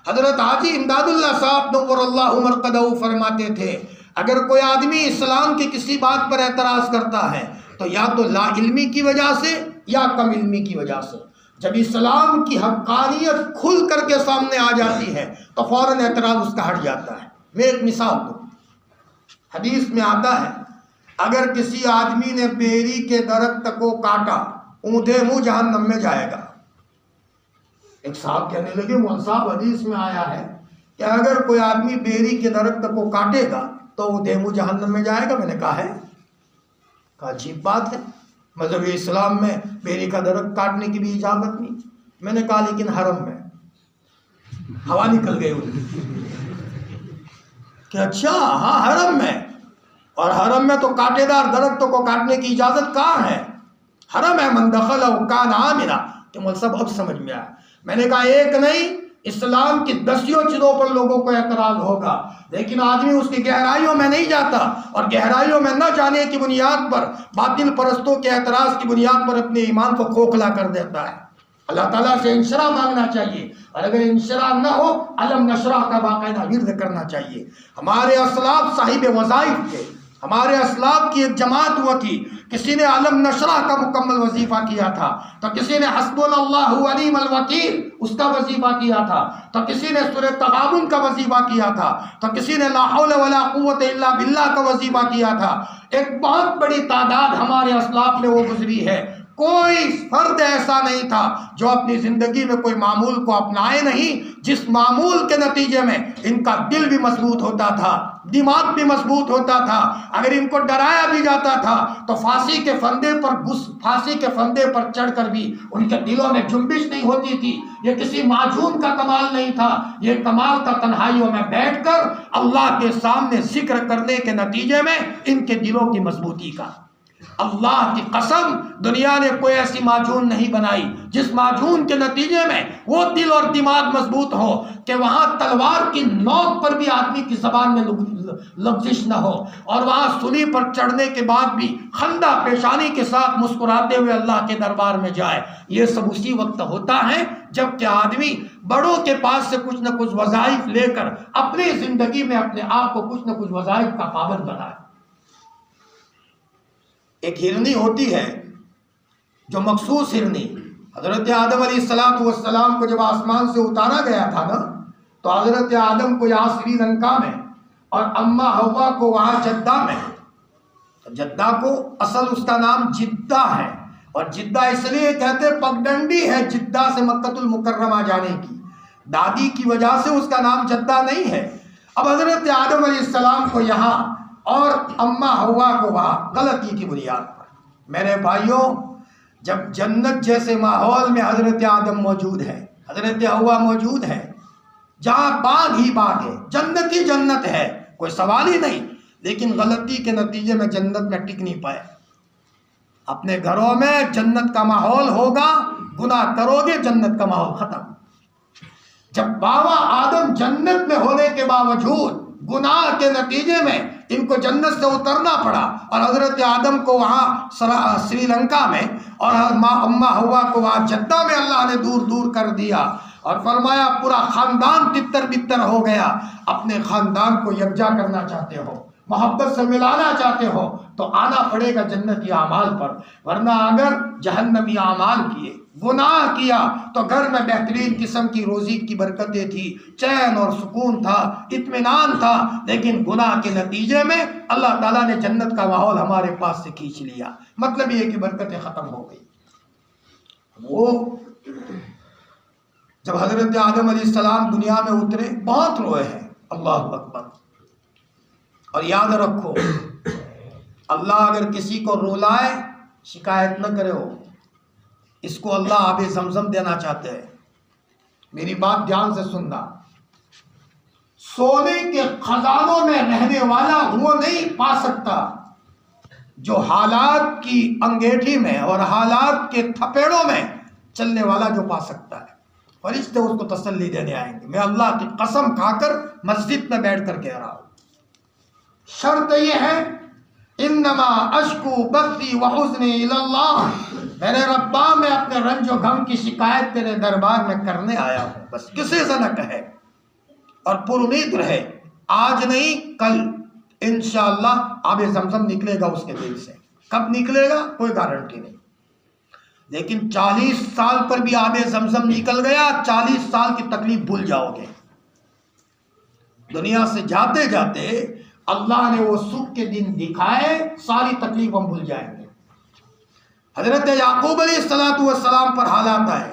حضرت حاجی امداد اللہ صاحب نور اللہ مرقدہ فرماتے تھے، اگر کوئی آدمی اسلام کی کسی بات پر اعتراض کرتا ہے تو یا تو لا علمی کی وجہ سے یا کم علمی کی وجہ سے۔ جب اسلام کی حقانیت کھل کر کے سامنے آ جاتی ہے تو فوراً اعتراض اس کا ہٹ جاتا ہے۔ میں ایک مثال دوں، حدیث میں آتا ہے اگر کسی آدمی نے بیری کے درخت کو کاٹا اونھے منہ جہنم میں جائے گا۔ ایک صاحب کہنے لگے مول صاحب حدیث میں آیا ہے کہ اگر کوئی آدمی بیری کے درخت کو کاٹے گا تو اونھے منہ جہنم میں جائے گا۔ میں نے کہا عجیب بات ہے، مذہب اسلام میں بیری کا درخت کاٹنے کی بھی اجازت نہیں۔ میں نے کہا لیکن حرم میں ہوا نکل گئی ان کی کہ اچھا ہاں حرم میں، اور حرم میں تو کانٹے دار درختوں کو کاٹنے کی اجازت کہاں ہے؟ حرم ہے، من دخلہ کان آمنا۔ کہ مول صاحب اب سمجھ میں آیا۔ میں نے کہا ایک نہیں، اسلام کی دسیوں چیزوں پر لوگوں کو اعتراض ہوگا، لیکن آدمی اس کی گہرائیوں میں نہیں جاتا، اور گہرائیوں میں نہ جانے کی بنیاد پر باطل پرستوں کے اعتراض کی بنیاد پر اپنے ایمان کو کھوکھلا کر دیتا ہے۔ اللہ تعالیٰ سے انشراح مانگنا چاہیے، اور اگر انشراح نہ ہو علم نشرح کا باقاعدہ ورد کرنا چاہیے۔ ہمارے اسلاف صاحب وظائف تھے، ہمارے اسلاف کی ایک جماعت وہ تھی، کسی نے علم نشرح کا مکمل وظیفہ کیا تھا، تو کسی نے حسبنا اللہ ونعم الوکیل اس کا وظیفہ کیا تھا، تو کسی نے سورہ تغابن کا وظیفہ کیا تھا، تو کسی نے لا حول ولا قوت الا باللہ کا وظیفہ کیا تھا۔ ایک بہت بڑی تعداد ہمارے اسلاف میں وہ گزری ہے۔ کوئی فرد ایسا نہیں تھا جو اپنی زندگی میں کوئی معمول کو اپنائے نہیں، جس معمول کے نتیجے میں ان کا دل بھی مضبوط ہوتا تھا، دماغ بھی مضبوط ہوتا تھا۔ اگر ان کو ڈرایا بھی جاتا تھا تو پھانسی کے فندے پر چڑھ کر بھی ان کے دلوں میں جنبش نہیں ہوتی تھی۔ یہ کسی معجون کا کمال نہیں تھا، یہ کمال تھا تنہائیوں میں بیٹھ کر اللہ کے سامنے ذکر کرنے کے نتیجے میں ان کے دلوں کی مضبوطی کا۔ اللہ کی قسم، دنیا نے کوئی ایسی معجون نہیں بنائی جس معجون کے نتیجے میں وہ دل اور دماغ مضبوط ہو کہ وہاں تلوار کی نوک پر بھی آدمی کی زبان میں لغزش نہ ہو، اور وہاں سلی پر چڑھنے کے بعد بھی خندہ پیشانی کے ساتھ مسکراتے ہوئے اللہ کے دربار میں جائے۔ یہ سب اسی وقت ہوتا ہے جب کہ آدمی بڑوں کے پاس سے کچھ نہ کچھ وظائف لے کر اپنی زندگی میں اپنے آپ کو کچھ نہ کچھ وظائف کا پابند بنائے۔ ایک ہرنی ہوتی ہے جو مخصوص ہرنی، حضرت آدم علیہ السلام کو جب آسمان سے اتارا گیا تھا نا، تو حضرت آدم کو یہاں سری لنکا میں اور اماں حوا کو وہاں جدہ میں۔ جدہ کو اصل اس کا نام جدہ ہے، اور جدہ اس لیے کہتے پگڈنڈی ہے جدہ سے مکہ المکرمہ جانے کی، دادی کی وجہ سے اس کا نام جدہ نہیں ہے۔ اب حضرت آدم علیہ السلام کو یہاں اور اماں حوا کو وہاں غلطی کی بنیاد پر۔ میرے بھائیوں، جب جنت جیسے ماحول میں حضرت آدم موجود ہے، حضرت حوا موجود ہے، جہاں باغ ہی باغ ہے، جنت ہی جنت ہے، کوئی سوال ہی نہیں، لیکن غلطی کے نتیجے میں جنت میں ٹک نہیں پائے۔ اپنے گھروں میں جنت کا ماحول ہوگا، گناہ کرو گے جنت کا ماحول ختم۔ جب بابا آدم جنت میں ہونے کے باوجود گناہ کے نتیجے میں ان کو جنت سے اترنا پڑا، اور حضرت آدم کو وہاں سری لنکا میں اور اماں حوا کو وہاں جدہ میں اللہ نے دور دور کر دیا، اور فرمایا پورا خاندان تتر بتر ہو گیا۔ اپنے خاندان کو یکجا کرنا چاہتے ہو، محبت سے ملانا چاہتے ہو تو آنا پڑے گا جنتی اعمال پر، ورنہ اگر جہنمی اعمال کیے، گناہ کیا تو گھر میں بہترین قسم کی روزی کی برکتیں تھی، چین اور سکون تھا، اطمینان تھا، لیکن گناہ کے نتیجے میں اللہ تعالیٰ نے جنت کا ماحول ہمارے پاس سے کھینچ لیا۔ مطلب یہ کہ برکتیں ختم ہو گئی۔ وہ جب حضرت آدم علیہ السلام دنیا میں اترے بہت روئے ہیں، اللہ اکبر۔ اور یاد رکھو، اللہ اگر کسی کو رولائے شکایت نہ کرے ہو، اس کو اللہ آب زمزم دینا چاہتے ہیں۔ میری بات دھیان سے سننا، سونے کے خزانوں میں رہنے والا وہ نہیں پا سکتا جو حالات کی انگیٹھی میں اور حالات کے تھپیڑوں میں چلنے والا جو پا سکتا ہے۔ فرشتے اس کو تسلی دینے آئیں گے۔ میں اللہ کی قسم کھا کر مسجد میں بیٹھ کر کہہ رہا ہوں، شرط یہ ہے انما اشکو بثی وحزنی الی اللہ، میرے ربا میں اپنے رنج و غم کی شکایت تیرے دربار میں کرنے آیا ہوں، بس کسی سے نہ کہے اور پر امید رہے، آج نہیں کل انشاءاللہ آب زمزم نکلے گا اس کے دل سے۔ کب نکلے گا کوئی گارنٹی نہیں، لیکن 40 سال پر بھی آب زمزم نکل گیا، 40 سال کی تکلیف بھول جاؤ گے۔ دنیا سے جاتے جاتے اللہ نے وہ سکھ کے دن دکھائے، ساری تکلیف ہم بھول جائیں گے۔ حضرت یعقوب علیہ السلام پر حالات آئے،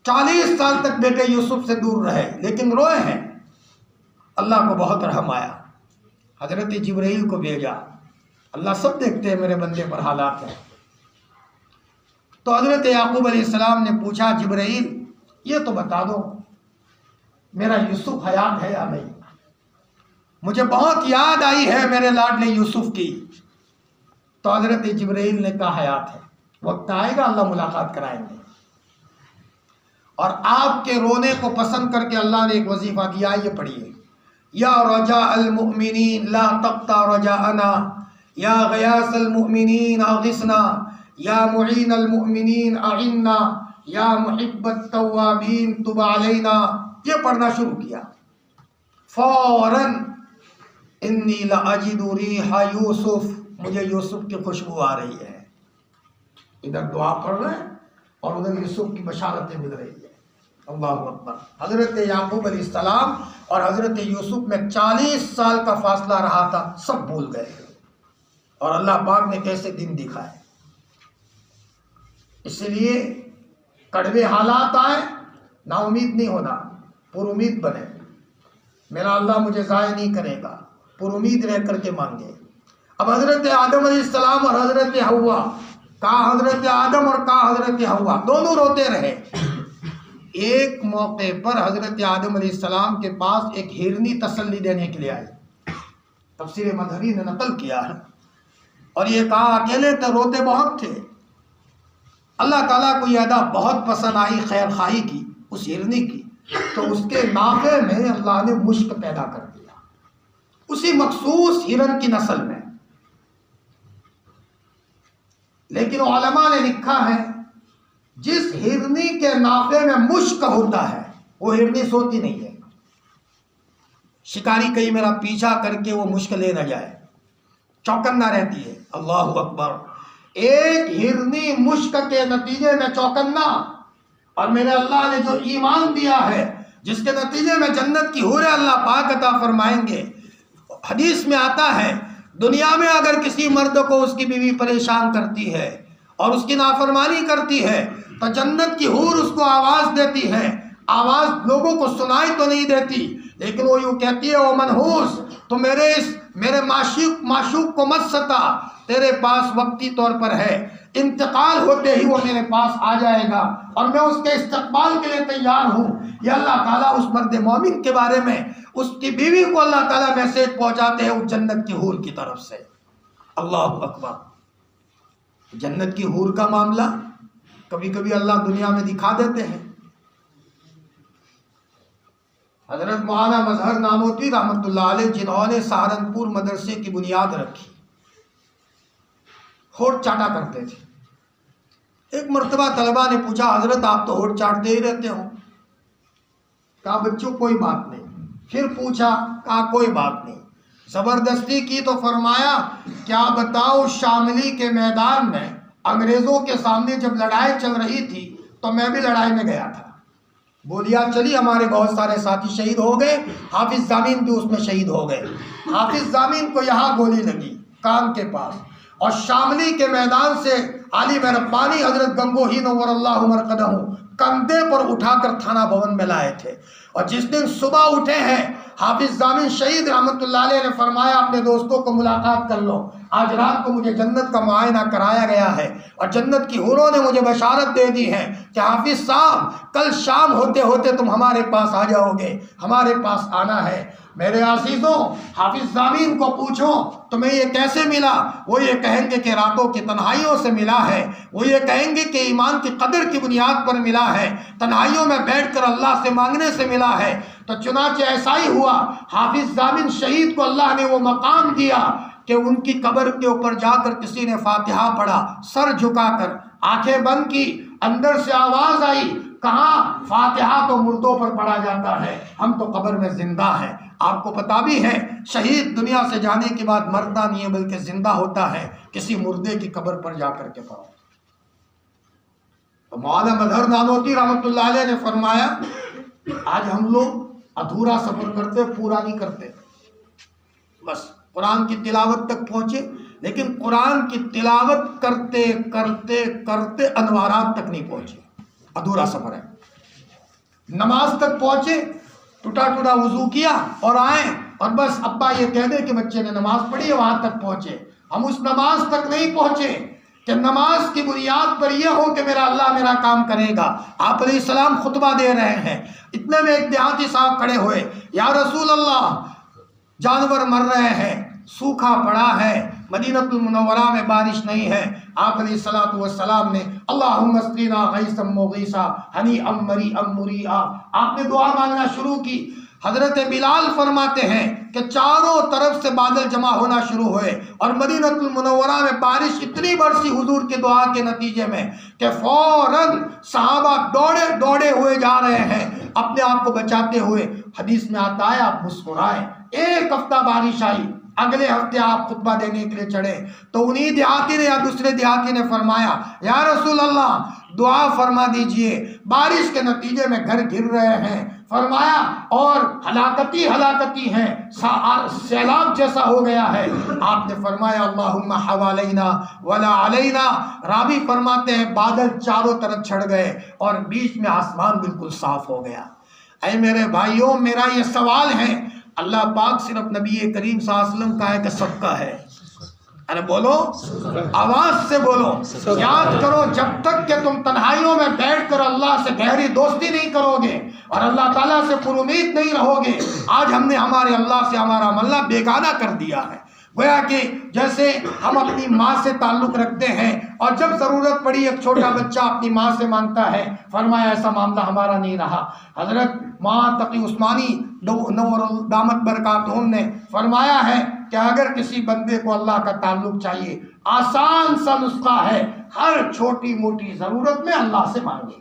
40 سال تک بیٹے یوسف سے دور رہے لیکن روئے ہیں۔ اللہ کو بہت رحم آیا، حضرت جبرائیل کو بھیجا، اللہ سب دیکھتے ہیں میرے بندے پر حالات ہیں۔ تو حضرت یعقوب علیہ السلام نے پوچھا جبرائیل یہ تو بتا دو میرا یوسف حیات ہے یا نہیں، مجھے بہت یاد آئی ہے میرے لاڈلے یوسف کی۔ تو حضرت جبرائیل نے کہا حیات ہے، وقت آئے گا اللہ ملاقات کرائیں گے۔ اور آپ کے رونے کو پسند کر کے اللہ نے ایک وظیفہ دیا، یہ پڑھیے، یا رجاء المؤمنین لا تقطع رجاءنا، یا غیاث المؤمنین اغثنا، یا معین المؤمنین اعنا، یا محب التوابین تب علینا۔ یہ پڑھنا شروع کیا، فوراً انی لاجد ریح یوسف، مجھے یوسف کی خوشبو آ رہی ہے۔ ادھر دعا پڑھ رہے ہیں اور ادھر یوسف کی بشارتیں مل رہی ہیں۔ اللہ اکبر۔ حضرت یعقوب علیہ السلام اور حضرت یوسف میں 40 سال کا فاصلہ رہا تھا، سب بھول گئے، اور اللہ پاک نے کیسے دن دکھائے۔ اس لیے کڑوے حالات آئے نا امید نہیں ہونا، پر امید بنے، میرا اللہ مجھے ضائع نہیں کرے گا، پر امید رہ کر کے مانگے۔ اب حضرت آدم علیہ السلام اور حضرت حوا، کہا حضرت آدم اور کہا حضرت حوا، دونوں روتے رہے۔ ایک موقع پر حضرت آدم علیہ السلام کے پاس ایک ہرنی تسلی دینے کے لیے آئی، تفسیر مظہری نے نقل کیا ہے، اور یہ کہا اکیلے تو روتے بہت تھے۔ اللہ تعالیٰ کو یہ ادا بہت پسند آئی خیر خواہی کی اس ہرنی کی، تو اس کے نافے میں اللہ نے مشک پیدا کر دیا، اسی مخصوص ہرن کی نسل میں۔ لیکن علماء نے لکھا ہے جس ہرنی کے نافے میں مشک ہوتا ہے وہ ہرنی سوتی نہیں ہے، شکاری کہیں میرا پیچھا کر کے وہ مشک لے نہ جائے، چوکنا رہتی ہے۔ اللہ اکبر۔ ایک ہرنی مشک کے نتیجے میں چوکنا، اور میرے اللہ نے جو ایمان دیا ہے جس کے نتیجے میں جنت کی حوریں اللہ پاک عطا فرمائیں گے۔ حدیث میں آتا ہے دنیا میں اگر کسی مرد کو اس کی بیوی پریشان کرتی ہے اور اس کی نافرمانی کرتی ہے تو جنت کی حور اس کو آواز دیتی ہے، آواز لوگوں کو سنائی تو نہیں دیتی لیکن وہ یوں کہتی ہے او منحوس تو میرے معشوق کو مت ستا، تیرے پاس وقتی طور پر ہے، انتقال ہوتے ہی وہ میرے پاس آ جائے گا اور میں اس کے استقبال کے لیے تیار ہوں۔ یہ اللہ تعالیٰ اس مرد مومن کے بارے میں، اس کی بیوی کو اللہ تعالیٰ میسیج پہنچاتے ہیں اس جنت کی حور کی طرف سے۔ اللہ اکبر۔ جنت کی حور کا معاملہ کبھی کبھی اللہ دنیا میں دکھا دیتے ہیں۔ حضرت مولانا مظہر نانوتوی رحمۃ اللہ علیہ جنہوں نے سہارنپور مدرسے کی بنیاد رکھی، ہونٹ چاٹا کرتے تھے۔ ایک مرتبہ طلبہ نے پوچھا حضرت آپ تو ہونٹ چاٹتے ہی رہتے ہو؟ کہا بچوں کوئی بات نہیں۔ پھر پوچھا، کہا کوئی بات نہیں۔ زبردستی کی تو فرمایا کیا بتاؤ شاملی کے میدان میں انگریزوں کے سامنے جب لڑائی چل رہی تھی تو میں بھی لڑائی میں گیا تھا، گولیاں چلی، ہمارے بہت سارے ساتھی شہید ہو گئے، حافظ ضامین بھی اس میں شہید ہو گئے۔ حافظ ضامین کو یہاں گولی لگی کان کے پاس، اور شاملی کے میدان سے عالم ربانی حضرت گنگوہی نور اللہ مرقدہ کندھے پر اٹھا کر تھانہ بھون میں لائے تھے، اور جس دن صبح اٹھے ہیں حافظ ضامین شہید رحمۃ اللہ علیہ نے فرمایا اپنے دوستوں کو ملاقات کر لو، آج رات کو مجھے جنت کا معائنہ کرایا گیا ہے اور جنت کی حوروں نے مجھے بشارت دے دی ہے کہ حافظ صاحب کل شام ہوتے ہوتے تم ہمارے پاس آ جاؤ گے، ہمارے پاس آنا ہے۔ میرے عزیزوں، حافظ ضامین کو پوچھو تمہیں یہ کیسے ملا، وہ یہ کہیں گے کہ راتوں کی تنہائیوں سے ملا ہے، وہ یہ کہیں گے کہ ایمان کی قدر کی بنیاد پر ملا ہے، تنہائیوں میں بیٹھ کر اللہ سے مانگنے سے ملا ہے۔ تو چنانچہ ایسا ہی ہوا، حافظ ضامن شہید کو اللہ نے وہ مقام دیا کہ ان کی قبر کے اوپر جا کر کسی نے فاتحہ پڑھا، سر جھکا کر آنکھیں بند کی، اندر سے آواز آئی، کہاں فاتحہ تو مردوں پر پڑھا جاتا ہے، ہم تو قبر میں زندہ ہیں۔ آپ کو پتا بھی ہے شہید دنیا سے جانے کے بعد مرتا نہیں ہے بلکہ زندہ ہوتا ہے، کسی مردے کی قبر پر جا کر کے پڑھو۔ تو مولانا مظہر نانوتوی رحمۃ اللہ علیہ نے فرمایا آج ہم لوگ ادھورا سفر کرتے، پورا نہیں کرتے، بس قرآن کی تلاوت تک پہنچے، لیکن قرآن کی تلاوت کرتے کرتے کرتے انوارات تک نہیں پہنچے، ادھورا سفر ہے۔ نماز تک پہنچے، ٹوٹا ٹوٹا وضو کیا اور آئیں اور بس ابا یہ کہہ دے کہ بچے نے نماز پڑھی ہے، وہاں تک پہنچے۔ ہم اس نماز تک نہیں پہنچے کہ نماز کی بنیاد پر یہ ہو کہ میرا اللہ میرا کام کرے گا۔ آپ علیہ السلام خطبہ دے رہے ہیں، اتنے میں ایک دیہاتی صاحب کھڑے ہوئے، یا رسول اللہ جانور مر رہے ہیں، سوکھا پڑا ہے، مدینہ المنورہ میں بارش نہیں ہے۔ آپ علیہ السلام نے اللہم اسقنا غیثا مغیثا ہنیئا مریئا مریئا، آپ نے دعا مانگنا شروع کی۔ حضرت بلال فرماتے ہیں کہ چاروں طرف سے بادل جمع ہونا شروع ہوئے اور مدینہ المنورہ میں بارش اتنی برسی حضور کی دعا کے نتیجے میں کہ فوراً صحابہ دوڑے دوڑے ہوئے جا رہے ہیں اپنے آپ کو بچاتے ہوئے۔ حدیث میں آتا ہے آپ مسکرائیں، ایک ہفتہ بارش آئی، اگلے ہفتے آپ خطبہ دینے کے لیے چڑھے تو انہی دیہاتی نے یا دوسرے دیہاتی نے فرمایا یا رسول اللہ دعا فرما دیجئے، بارش کے نتیجے میں گھر گر رہے ہیں، فرمایا اور ہلاکتی ہیں، سیلاب جیسا ہو گیا ہے۔ آپ نے فرمایا اللہم حوالینا ولا علینا۔ راوی فرماتے ہیں بادل چاروں طرف چھڑ گئے اور بیچ میں آسمان بالکل صاف ہو گیا۔ اے میرے بھائیوں، میرا یہ سوال ہے، اللہ پاک صرف نبی کریم صلی اللہ علیہ وسلم کا ہے کہ سب کا ہے؟ ارے بولو، آواز سے بولو۔ یاد کرو جب تک کہ تم تنہائیوں میں بیٹھ کر اللہ سے گہری دوستی نہیں کرو گے اور اللہ تعالیٰ سے پر امید نہیں رہو گے، آج ہم نے ہمارے اللہ سے ہمارا معاملہ بیگانہ کر دیا ہے۔ گویا کہ جیسے ہم اپنی ماں سے تعلق رکھتے ہیں اور جب ضرورت پڑی ایک چھوٹا بچہ اپنی ماں سے مانگتا ہے، فرمایا ایسا معاملہ ہمارا نہیں رہا۔ حضرت مولانا تقی عثمانی نور دامت برکاتہم نے فرمایا ہے کہ اگر کسی بندے کو اللہ کا تعلق چاہیے، آسان سا نسخہ ہے، ہر چھوٹی موٹی ضرورت میں اللہ سے مانگے،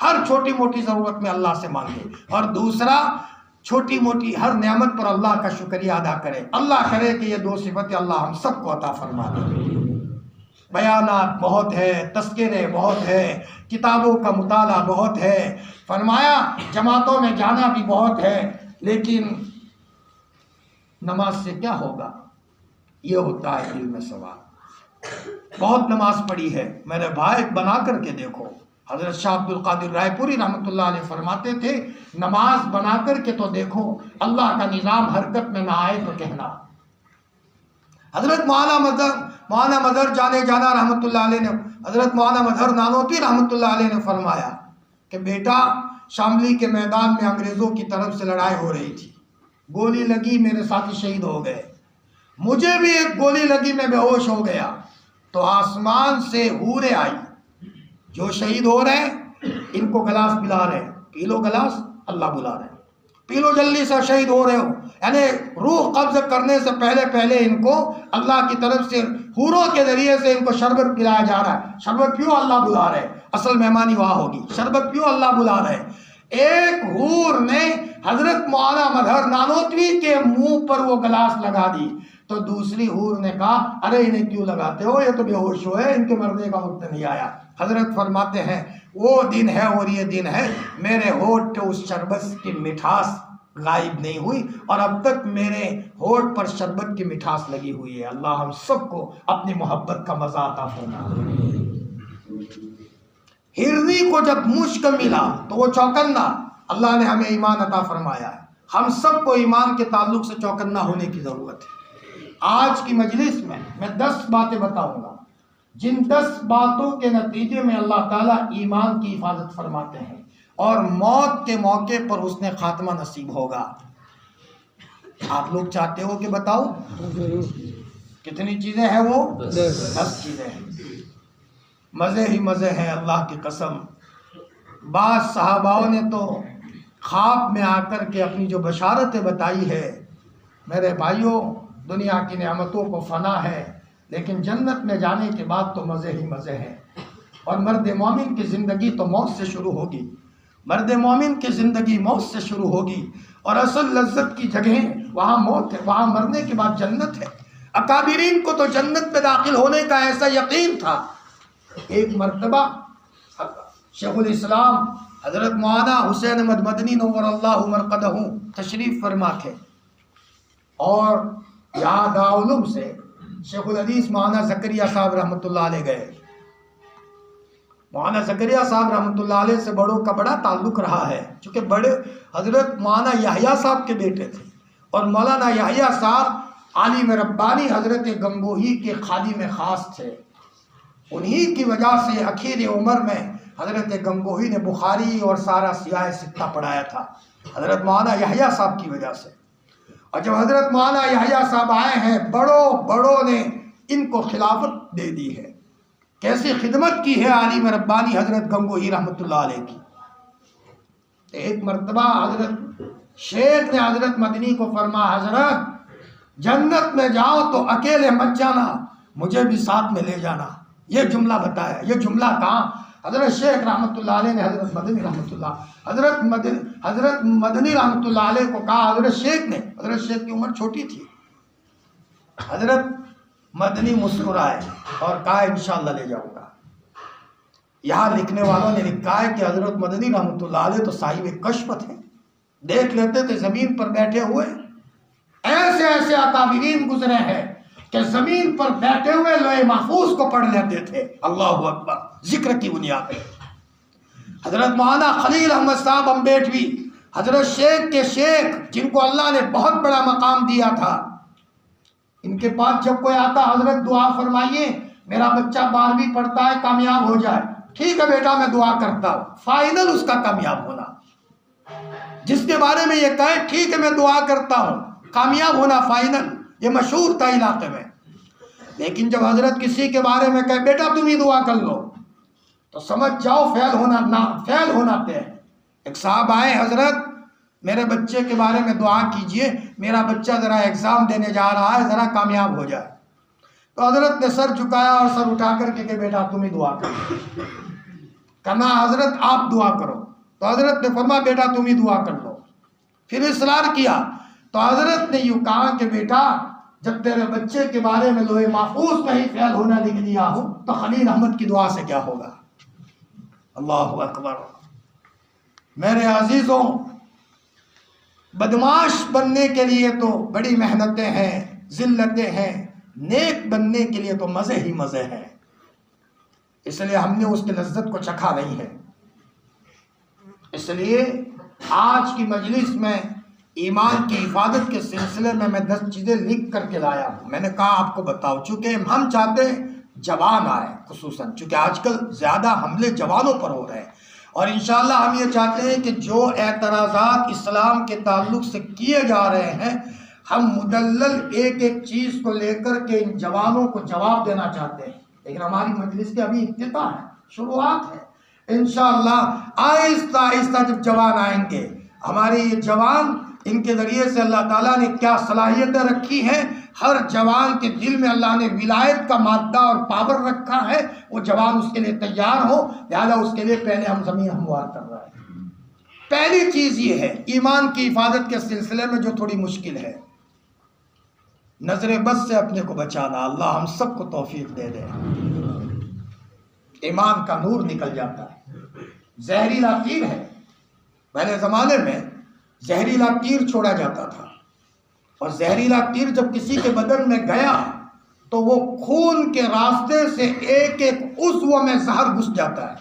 ہر چھوٹی موٹی ضرورت میں اللہ سے مانگے، اور دوسرا چھوٹی موٹی ہر نعمت پر اللہ کا شکریہ ادا کرے۔ اللہ کرے کہ یہ دو صفتیں اللہ ہم سب کو عطا فرما دے۔ بیانات بہت ہے، تذکرے بہت ہے، کتابوں کا مطالعہ بہت ہے، فرمایا جماعتوں میں جانا بھی بہت ہے، لیکن نماز سے کیا ہوگا؟ یہ ہوتا ہے دل میں سوال۔ بہت نماز پڑھی ہے میرے بھائی، بنا کر کے دیکھو۔ حضرت شاہ عبد القادر رائے پوری رحمۃ اللہ علیہ فرماتے تھے نماز بنا کر کے تو دیکھو، اللہ کا نظام حرکت میں نہ آئے تو کہنا۔ حضرت مولانا مظہر جانے جانا رحمۃ اللہ علیہ نے، حضرت مولانا مظہر نانوتوی رحمۃ اللہ علیہ نے فرمایا کہ بیٹا شاملی کے میدان میں انگریزوں کی طرف سے لڑائی ہو رہی تھی، گولی لگی، میرے ساتھی شہید ہو گئے، مجھے بھی ایک گولی لگی، میں بے ہوش ہو گیا، تو آسمان سے حوریں آئی، جو شہید ہو رہے ہیں ان کو گلاس پلا رہے ہیں، پی لو گلاس، اللہ بلا رہے ہیں، پی لو جلدی سے، شہید ہو رہے ہو۔ یعنی روح قبض کرنے سے پہلے ان کو اللہ کی طرف سے حوروں کے ذریعے سے ان کو شربت پلایا جا رہا ہے، شربت پیو، اللہ بلا رہے ہیں، اصل مہمانی وہاں ہوگی، شربت پیو، اللہ بلا رہے ہیں۔ ایک حور نے حضرت مولانا مظہر نانوتوی کے منہ پر وہ گلاس لگا دی، تو دوسری حور نے کہا ارے انہیں کیوں لگاتے ہو، یہ تو بے ہوش ہوئے، ان کے مرنے کا وقت نہیں آیا۔ حضرت فرماتے ہیں وہ دن ہے اور یہ دن ہے، میرے ہونٹ پہ اس شربت کی مٹھاس غائب نہیں ہوئی اور اب تک میرے ہونٹ پر شربت کی مٹھاس لگی ہوئی ہے۔ اللہ ہم سب کو اپنی محبت کا مزہ عطا فرمائے۔ ہرنی کو جب مشک ملا تو وہ چوکنا، اللہ نے ہمیں ایمان عطا فرمایا ہے، ہم سب کو ایمان کے تعلق سے چوکنا ہونے کی ضرورت ہے۔ آج کی مجلس میں 10 باتیں بتاؤں گا، جن 10 باتوں کے نتیجے میں اللہ تعالیٰ ایمان کی حفاظت فرماتے ہیں اور موت کے موقع پر حسن خاتمہ نصیب ہوگا۔ آپ لوگ چاہتے ہو کہ بتاؤ کتنی چیزیں ہیں؟ وہ 10 چیزیں ہیں۔ مزے ہی مزے ہیں اللہ کی قسم۔ بعض صحاباؤں نے تو خواب میں آ کر کے اپنی جو بشارتیں بتائی ہے، میرے بھائیوں دنیا کی نعمتوں کو فنا ہے، لیکن جنت میں جانے کے بعد تو مزے ہی مزے ہیں۔ اور مرد مومن کی زندگی تو موت سے شروع ہوگی، مرد مومن کی زندگی موت سے شروع ہوگی، اور اصل لذت کی جگہیں وہاں موت ہے، وہاں مرنے کے بعد جنت ہے۔ اکابرین کو تو جنت میں داخل ہونے کا ایسا یقین تھا۔ ایک مرتبہ شیخ الاسلام حضرت مولانا حسین احمد مدنی نور اللہ مرقدہ تشریف فرما تھے، اور یہاں دارالعلوم سے شیخ الحدیث مولانا زکریا صاحب رحمۃ اللہ علیہ گئے۔ مولانا زکریا صاحب رحمۃ اللہ علیہ سے بڑوں کا بڑا تعلق رہا ہے، چونکہ بڑے حضرت مولانا یحییٰ صاحب کے بیٹے تھے، اور مولانا یحییٰ صاحب عالم ربانی حضرت گنگوہی کے خادم خاص تھے۔ انہی کی وجہ سے اخیر عمر میں حضرت گنگوہی نے بخاری اور سارا سیاہ ستہ پڑھایا تھا، حضرت مولانا یحییٰ صاحب کی وجہ سے۔ اور جب حضرت مولانا یحییٰ صاحب آئے ہیں، بڑوں نے ان کو خلافت دے دی ہے۔ کیسی خدمت کی ہے عالم ربانی حضرت گنگوہی رحمۃ اللہ علیہ کی۔ ایک مرتبہ حضرت شیخ نے حضرت مدنی کو فرمایا، حضرت جنت میں جاؤ تو اکیلے مت جانا، مجھے بھی ساتھ میں لے جانا۔ یہ جملہ بتایا، یہ جملہ کہاں؟ حضرت شیخ رحمۃ اللہ علیہ نے حضرت مدنی رحمۃ اللہ حضرت مدنی رحمۃ اللہ علیہ کو کہا۔ حضرت شیخ کی عمر چھوٹی تھی۔ حضرت مدنی مسکرائے اور کہا انشاءاللہ لے جاؤں گا۔ یہاں لکھنے والوں نے لکھا ہے کہ حضرت مدنی رحمۃ اللہ علیہ تو صاحب کشف تھے، دیکھ لیتے تھے زمین پر بیٹھے ہوئے ایسے اکابرین گزرے ہیں کہ زمین پر بیٹھے ہوئے لوح محفوظ کو پڑھ لیتے تھے۔ اللہ اکبر، ذکر کی بنیاد پہ۔ حضرت مولانا خلیل احمد صاحب امبیٹوی، حضرت شیخ کے شیخ، جن کو اللہ نے بہت بڑا مقام دیا تھا، ان کے پاس جب کوئی آتا، حضرت دعا فرمائیے میرا بچہ 12ویں پڑھتا ہے، کامیاب ہو جائے۔ ٹھیک ہے بیٹا میں دعا کرتا ہوں، فائنل اس کا کامیاب ہونا۔ جس کے بارے میں یہ کہے ٹھیک ہے میں دعا کرتا ہوں، کامیاب ہونا فائنل، یہ مشہور تھا علاقے میں۔ لیکن جب حضرت کسی کے بارے میں کہے بیٹا تم ہی دعا کر لو، تو سمجھ جاؤ فیل ہونا طے ہے۔ ایک صاحب آئے، حضرت میرے بچے کے بارے میں دعا کیجئے، میرا بچہ ذرا ایگزام دینے جا رہا ہے، ذرا کامیاب ہو جائے۔ تو حضرت نے سر جھکایا اور سر اٹھا کر کے کہ بیٹا تم ہی دعا کرو۔ کہنا حضرت آپ دعا کرو، تو حضرت نے فرمایا بیٹا تم ہی دعا کر لو۔ پھر اصرار کیا تو حضرت نے یوں کہا کہ بیٹا جب تیرے بچے کے بارے میں لوح محفوظ میں ہی فیل ہونا لکھ دیا ہو تو خلیل احمد کی دعا سے کیا ہوگا؟ اللہ اکبر۔ میرے عزیزوں، بدمعاش بننے کے لیے تو بڑی محنتیں ہیں، ذلتیں ہیں، نیک بننے کے لیے تو مزے ہی مزے ہیں۔ اس لیے ہم نے اس کی لذت کو چکھا نہیں ہے۔ اس لیے آج کی مجلس میں ایمان کی حفاظت کے سلسلے میں 10 چیزیں لکھ کر کے لایا ہوں۔ میں نے کہا آپ کو بتاؤ، چونکہ ہم چاہتے ہیں جوان آئے، خصوصاً چونکہ آج کل زیادہ حملے جوانوں پر ہو رہے ہیں، اور انشاءاللہ ہم یہ چاہتے ہیں کہ جو اعتراضات اسلام کے تعلق سے کیے جا رہے ہیں، ہم مدلل ایک ایک چیز کو لے کر کے ان جوانوں کو جواب دینا چاہتے ہیں۔ لیکن ہماری مجلس کے ابھی افتتاح ہے، شروعات ہے۔ انشاءاللہ آہستہ آہستہ جب جوان آئیں گے، ہمارے یہ جوان، ان کے ذریعے سے اللہ تعالیٰ نے کیا صلاحیتیں رکھی ہیں، ہر جوان کے دل میں اللہ نے ولایت کا مادہ اور پاور رکھا ہے، وہ جوان اس کے لیے تیار ہو، لہذا اس کے لیے پہلے ہم زمین ہموار کر رہے ہیں۔ پہلی چیز یہ ہے ایمان کی حفاظت کے سلسلے میں جو تھوڑی مشکل ہے، نظر بد سے اپنے کو بچانا۔ اللہ ہم سب کو توفیق دے دے۔ ایمان کا نور نکل جاتا ہے، زہریلا تیر ہے۔ پہلے زمانے میں زہریلا تیر چھوڑا جاتا تھا، اور زہریلا تیر جب کسی کے بدن میں گیا تو وہ خون کے راستے سے ایک ایک عضو میں زہر گھس جاتا ہے۔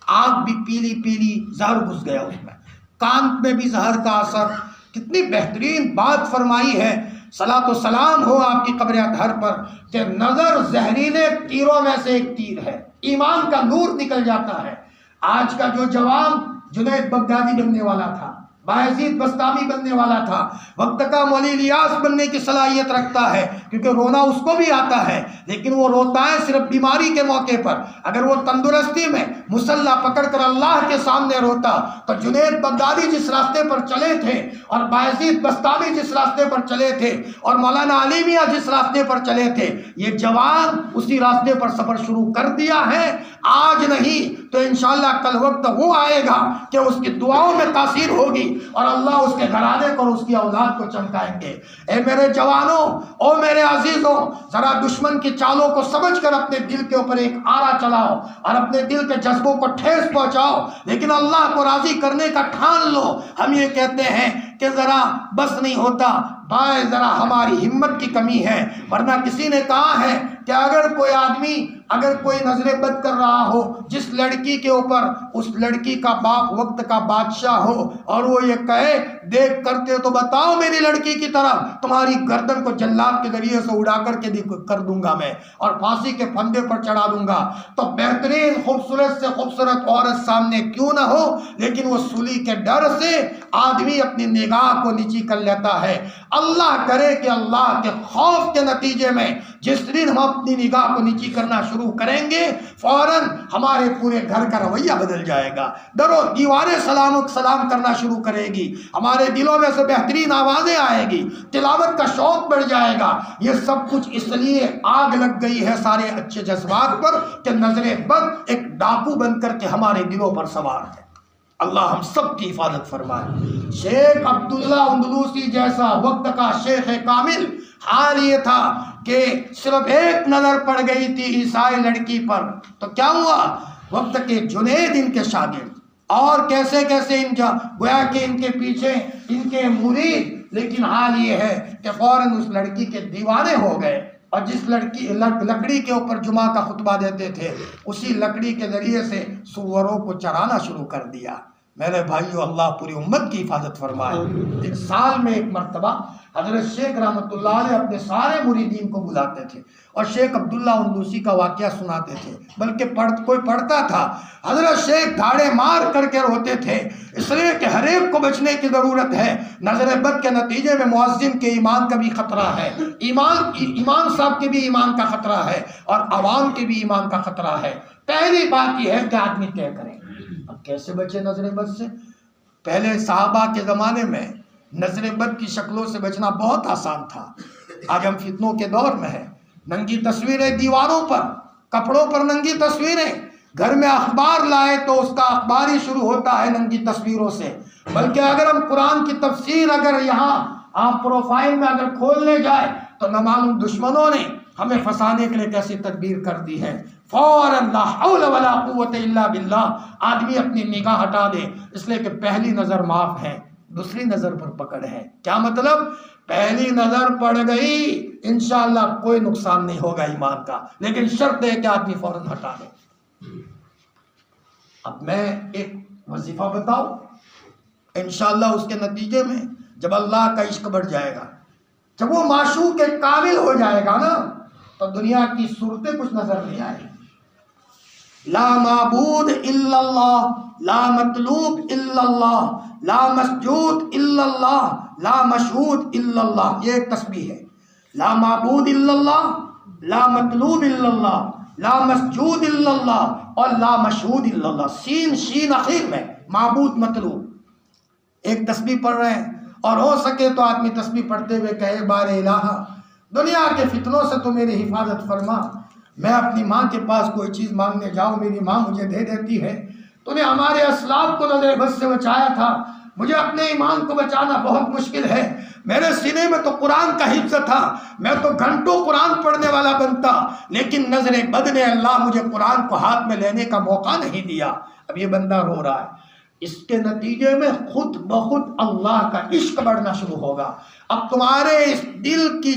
آنکھ بھی پیلی پیلی، زہر گھس گیا اس میں، کان میں بھی زہر کا اثر۔ کتنی بہترین بات فرمائی ہے، صلاۃ و سلام ہو آپ کی قبر اطہر پر، کہ نظر زہریلے تیروں میں سے ایک تیر ہے، ایمان کا نور نکل جاتا ہے۔ آج کا جو جوان جنید بغدادی بننے والا تھا، بایزید بستامی بننے والا تھا، وقت کا مولی الیاس بننے کی صلاحیت رکھتا ہے، کیونکہ رونا اس کو بھی آتا ہے، لیکن وہ روتا ہے صرف بیماری کے موقع پر۔ اگر وہ تندرستی میں مسلح پکڑ کر اللہ کے سامنے روتا تو جنید بغدادی جس راستے پر چلے تھے اور بایزید بستامی جس راستے پر چلے تھے اور مولانا علی میاں جس راستے پر چلے تھے، یہ جوان اسی راستے پر سفر شروع کر دیا ہے۔ آج نہیں تو انشاءاللہ کل وقت وہ آئے گا کہ اس کی دعاؤں میں تاثیر ہوگی اور اللہ اس کے گھرانے کو اور اس کی اولاد کو چمکائیں گے۔ اے میرے جوانوں، او میرے عزیزوں، ذرا دشمن کی چالوں کو سمجھ کر اپنے دل کے اوپر ایک آرا چلاؤ اور اپنے دل کے جذبوں کو ٹھیس پہنچاؤ، لیکن اللہ کو راضی کرنے کا ٹھان لو۔ ہم یہ کہتے ہیں کہ ذرا بس نہیں ہوتا، بھائی ذرا ہماری ہمت کی کمی ہے، ورنہ کسی نے کہا ہے کہ اگر کوئی آدمی اگر کوئی نظر بد کر رہا ہو جس لڑکی کے اوپر، اس لڑکی کا باپ وقت کا بادشاہ ہو اور وہ یہ کہے دیکھ کرتے تو بتاؤ میری لڑکی کی طرف، تمہاری گردن کو جلاد کے ذریعے سے اڑا کر کے کر دوں گا میں اور پھانسی کے پھندے پر چڑھا دوں گا، تو بہترین خوبصورت سے خوبصورت عورت سامنے کیوں نہ ہو، لیکن وہ سولی کے ڈر سے آدمی اپنی نگاہ کو نیچی کر لیتا ہے۔ اللہ کرے کہ اللہ کے خوف کے نتیجے میں جس دن ہم اپنی نگاہ کو نیچی کرنا شروع کریں گے، فوراً ہمارے پورے گھر کا رویہ بدل جائے گا، در و دیواریں سلام کرنا شروع کرے گی، ہمارے دلوں میں سے بہترین آوازیں آئے گی، تلاوت کا شوق بڑھ جائے گا۔ یہ سب کچھ اس لیے آگ لگ گئی ہے سارے اچھے جذبات پر کہ نظر بد ایک ڈاکو بن کر کے ہمارے دلوں پر سوار ہے۔ اللہ ہم سب کی حفاظت فرمائے۔ شیخ عبداللہ اندلوسی جیسا وقت کا شیخ کامل، حال یہ تھا کہ صرف ایک نظر پڑ گئی تھی عیسائی لڑکی پر، تو کیا ہوا؟ وقت کے جنید ان کے شاگرد اور کیسے کیسے گویا کہ ان کے پیچھے ان کے مرید، لیکن حال یہ ہے کہ فوراً اس لڑکی کے دیوانے ہو گئے اور جس لکڑی کے اوپر جمعہ کا خطبہ دیتے تھے اسی لکڑی کے ذریعے سے سوروں کو چرانا شروع کر دیا۔ میرے بھائیو، اللہ پوری امت کی حفاظت فرمائے۔ ایک سال میں ایک مرتبہ حضرت شیخ رحمۃ اللہ علیہ اپنے سارے مریدین کو بلاتے تھے اور شیخ عبداللہ اندلوسی کا واقعہ سناتے تھے، بلکہ کوئی پڑھتا تھا، حضرت شیخ دھاڑے مار کر کے روتے تھے، اس لیے کہ ہر ایک کو بچنے کی ضرورت ہے۔ نظر بد کے نتیجے میں مؤذن کے ایمان کا بھی خطرہ ہے، امام صاحب کے بھی ایمان کا خطرہ ہے اور عوام کے بھی ایمان کا خطرہ ہے۔ پہلی بات یہ ہے کہ آدمی طے کرے اب کیسے بچے نظر بد سے۔ پہلے صحابہ کے زمانے میں نظر بد کی شکلوں سے بچنا بہت آسان تھا، آج ہم فتنوں کے دور میں ہیں۔ ننگی تصویریں دیواروں پر، کپڑوں پر ننگی تصویریں، گھر میں اخبار لائے تو اس کا اخبار ہی شروع ہوتا ہے ننگی تصویروں سے۔ بلکہ اگر ہم قرآن کی تفسیر اگر یہاں آپ پروفائل میں اگر کھولنے جائے تو نہ معلوم دشمنوں نے ہمیں پھنسانے کے لیے کیسی تدبیر کر دی ہے۔ فوراً لا حول ولا قوت الا باللہ آدمی اپنی نگاہ ہٹا دے، اس لیے کہ پہلی نظر معاف ہے، دوسری نظر پر پکڑ ہے۔ کیا مطلب؟ پہلی نظر پڑ گئی انشاءاللہ کوئی نقصان نہیں ہوگا ایمان کا، لیکن شرط ہے کہ آدمی فوراً ہٹا دے۔ اب میں ایک وظیفہ بتاؤں، انشاءاللہ اس کے نتیجے میں جب اللہ کا عشق بڑھ جائے گا، جب وہ معشوق کامل ہو جائے گا نا، تو دنیا کی صورتیں کچھ نظر نہیں آئیں۔ لا معبود الا اللہ، لا مطلوب الا اللہ، لا مسجود الا اللہ، لا مشہود الا اللہ، یہ ایک تسبیح ہے۔ لا معبود الا اللہ، لا مطلوب الا اللہ، لا مسجود الا اللہ اور لا مشہود الا اللہ، سین شین اخیر میں، معبود مطلوب۔ ایک تسبیح پڑھ رہے ہیں اور ہو سکے تو آدمی تسبیح پڑھتے ہوئے کہے بار الہ دنیا کے فتنوں سے تو میری حفاظت فرما، میں اپنی ماں کے پاس کوئی چیز مانگنے جاؤں میری ماں مجھے دے دیتی ہے، تو نے ہمارے اسلاف کو نظر بد سے بچایا تھا، مجھے اپنے ایمان کو بچانا بہت مشکل ہے، میرے سینے میں تو قرآن کا حفظ تھا، میں تو گھنٹوں قرآن پڑھنے والا بنتا، لیکن نظر بد نے اللہ مجھے قرآن کو ہاتھ میں لینے کا موقع نہیں دیا۔ اب یہ بندہ رو رہا ہے، اس کے نتیجے میں خود بخود اللہ کا عشق بڑھنا شروع ہوگا۔ اب تمہارے اس دل کی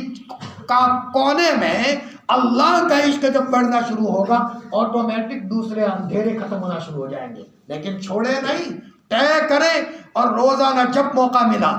کونے میں اللہ کا عشق جب بڑھنا شروع ہوگا آٹومیٹک دوسرے اندھیرے ختم ہونا شروع ہو جائیں گے، لیکن چھوڑے نہیں، طے کریں اور روزانہ جب موقع ملا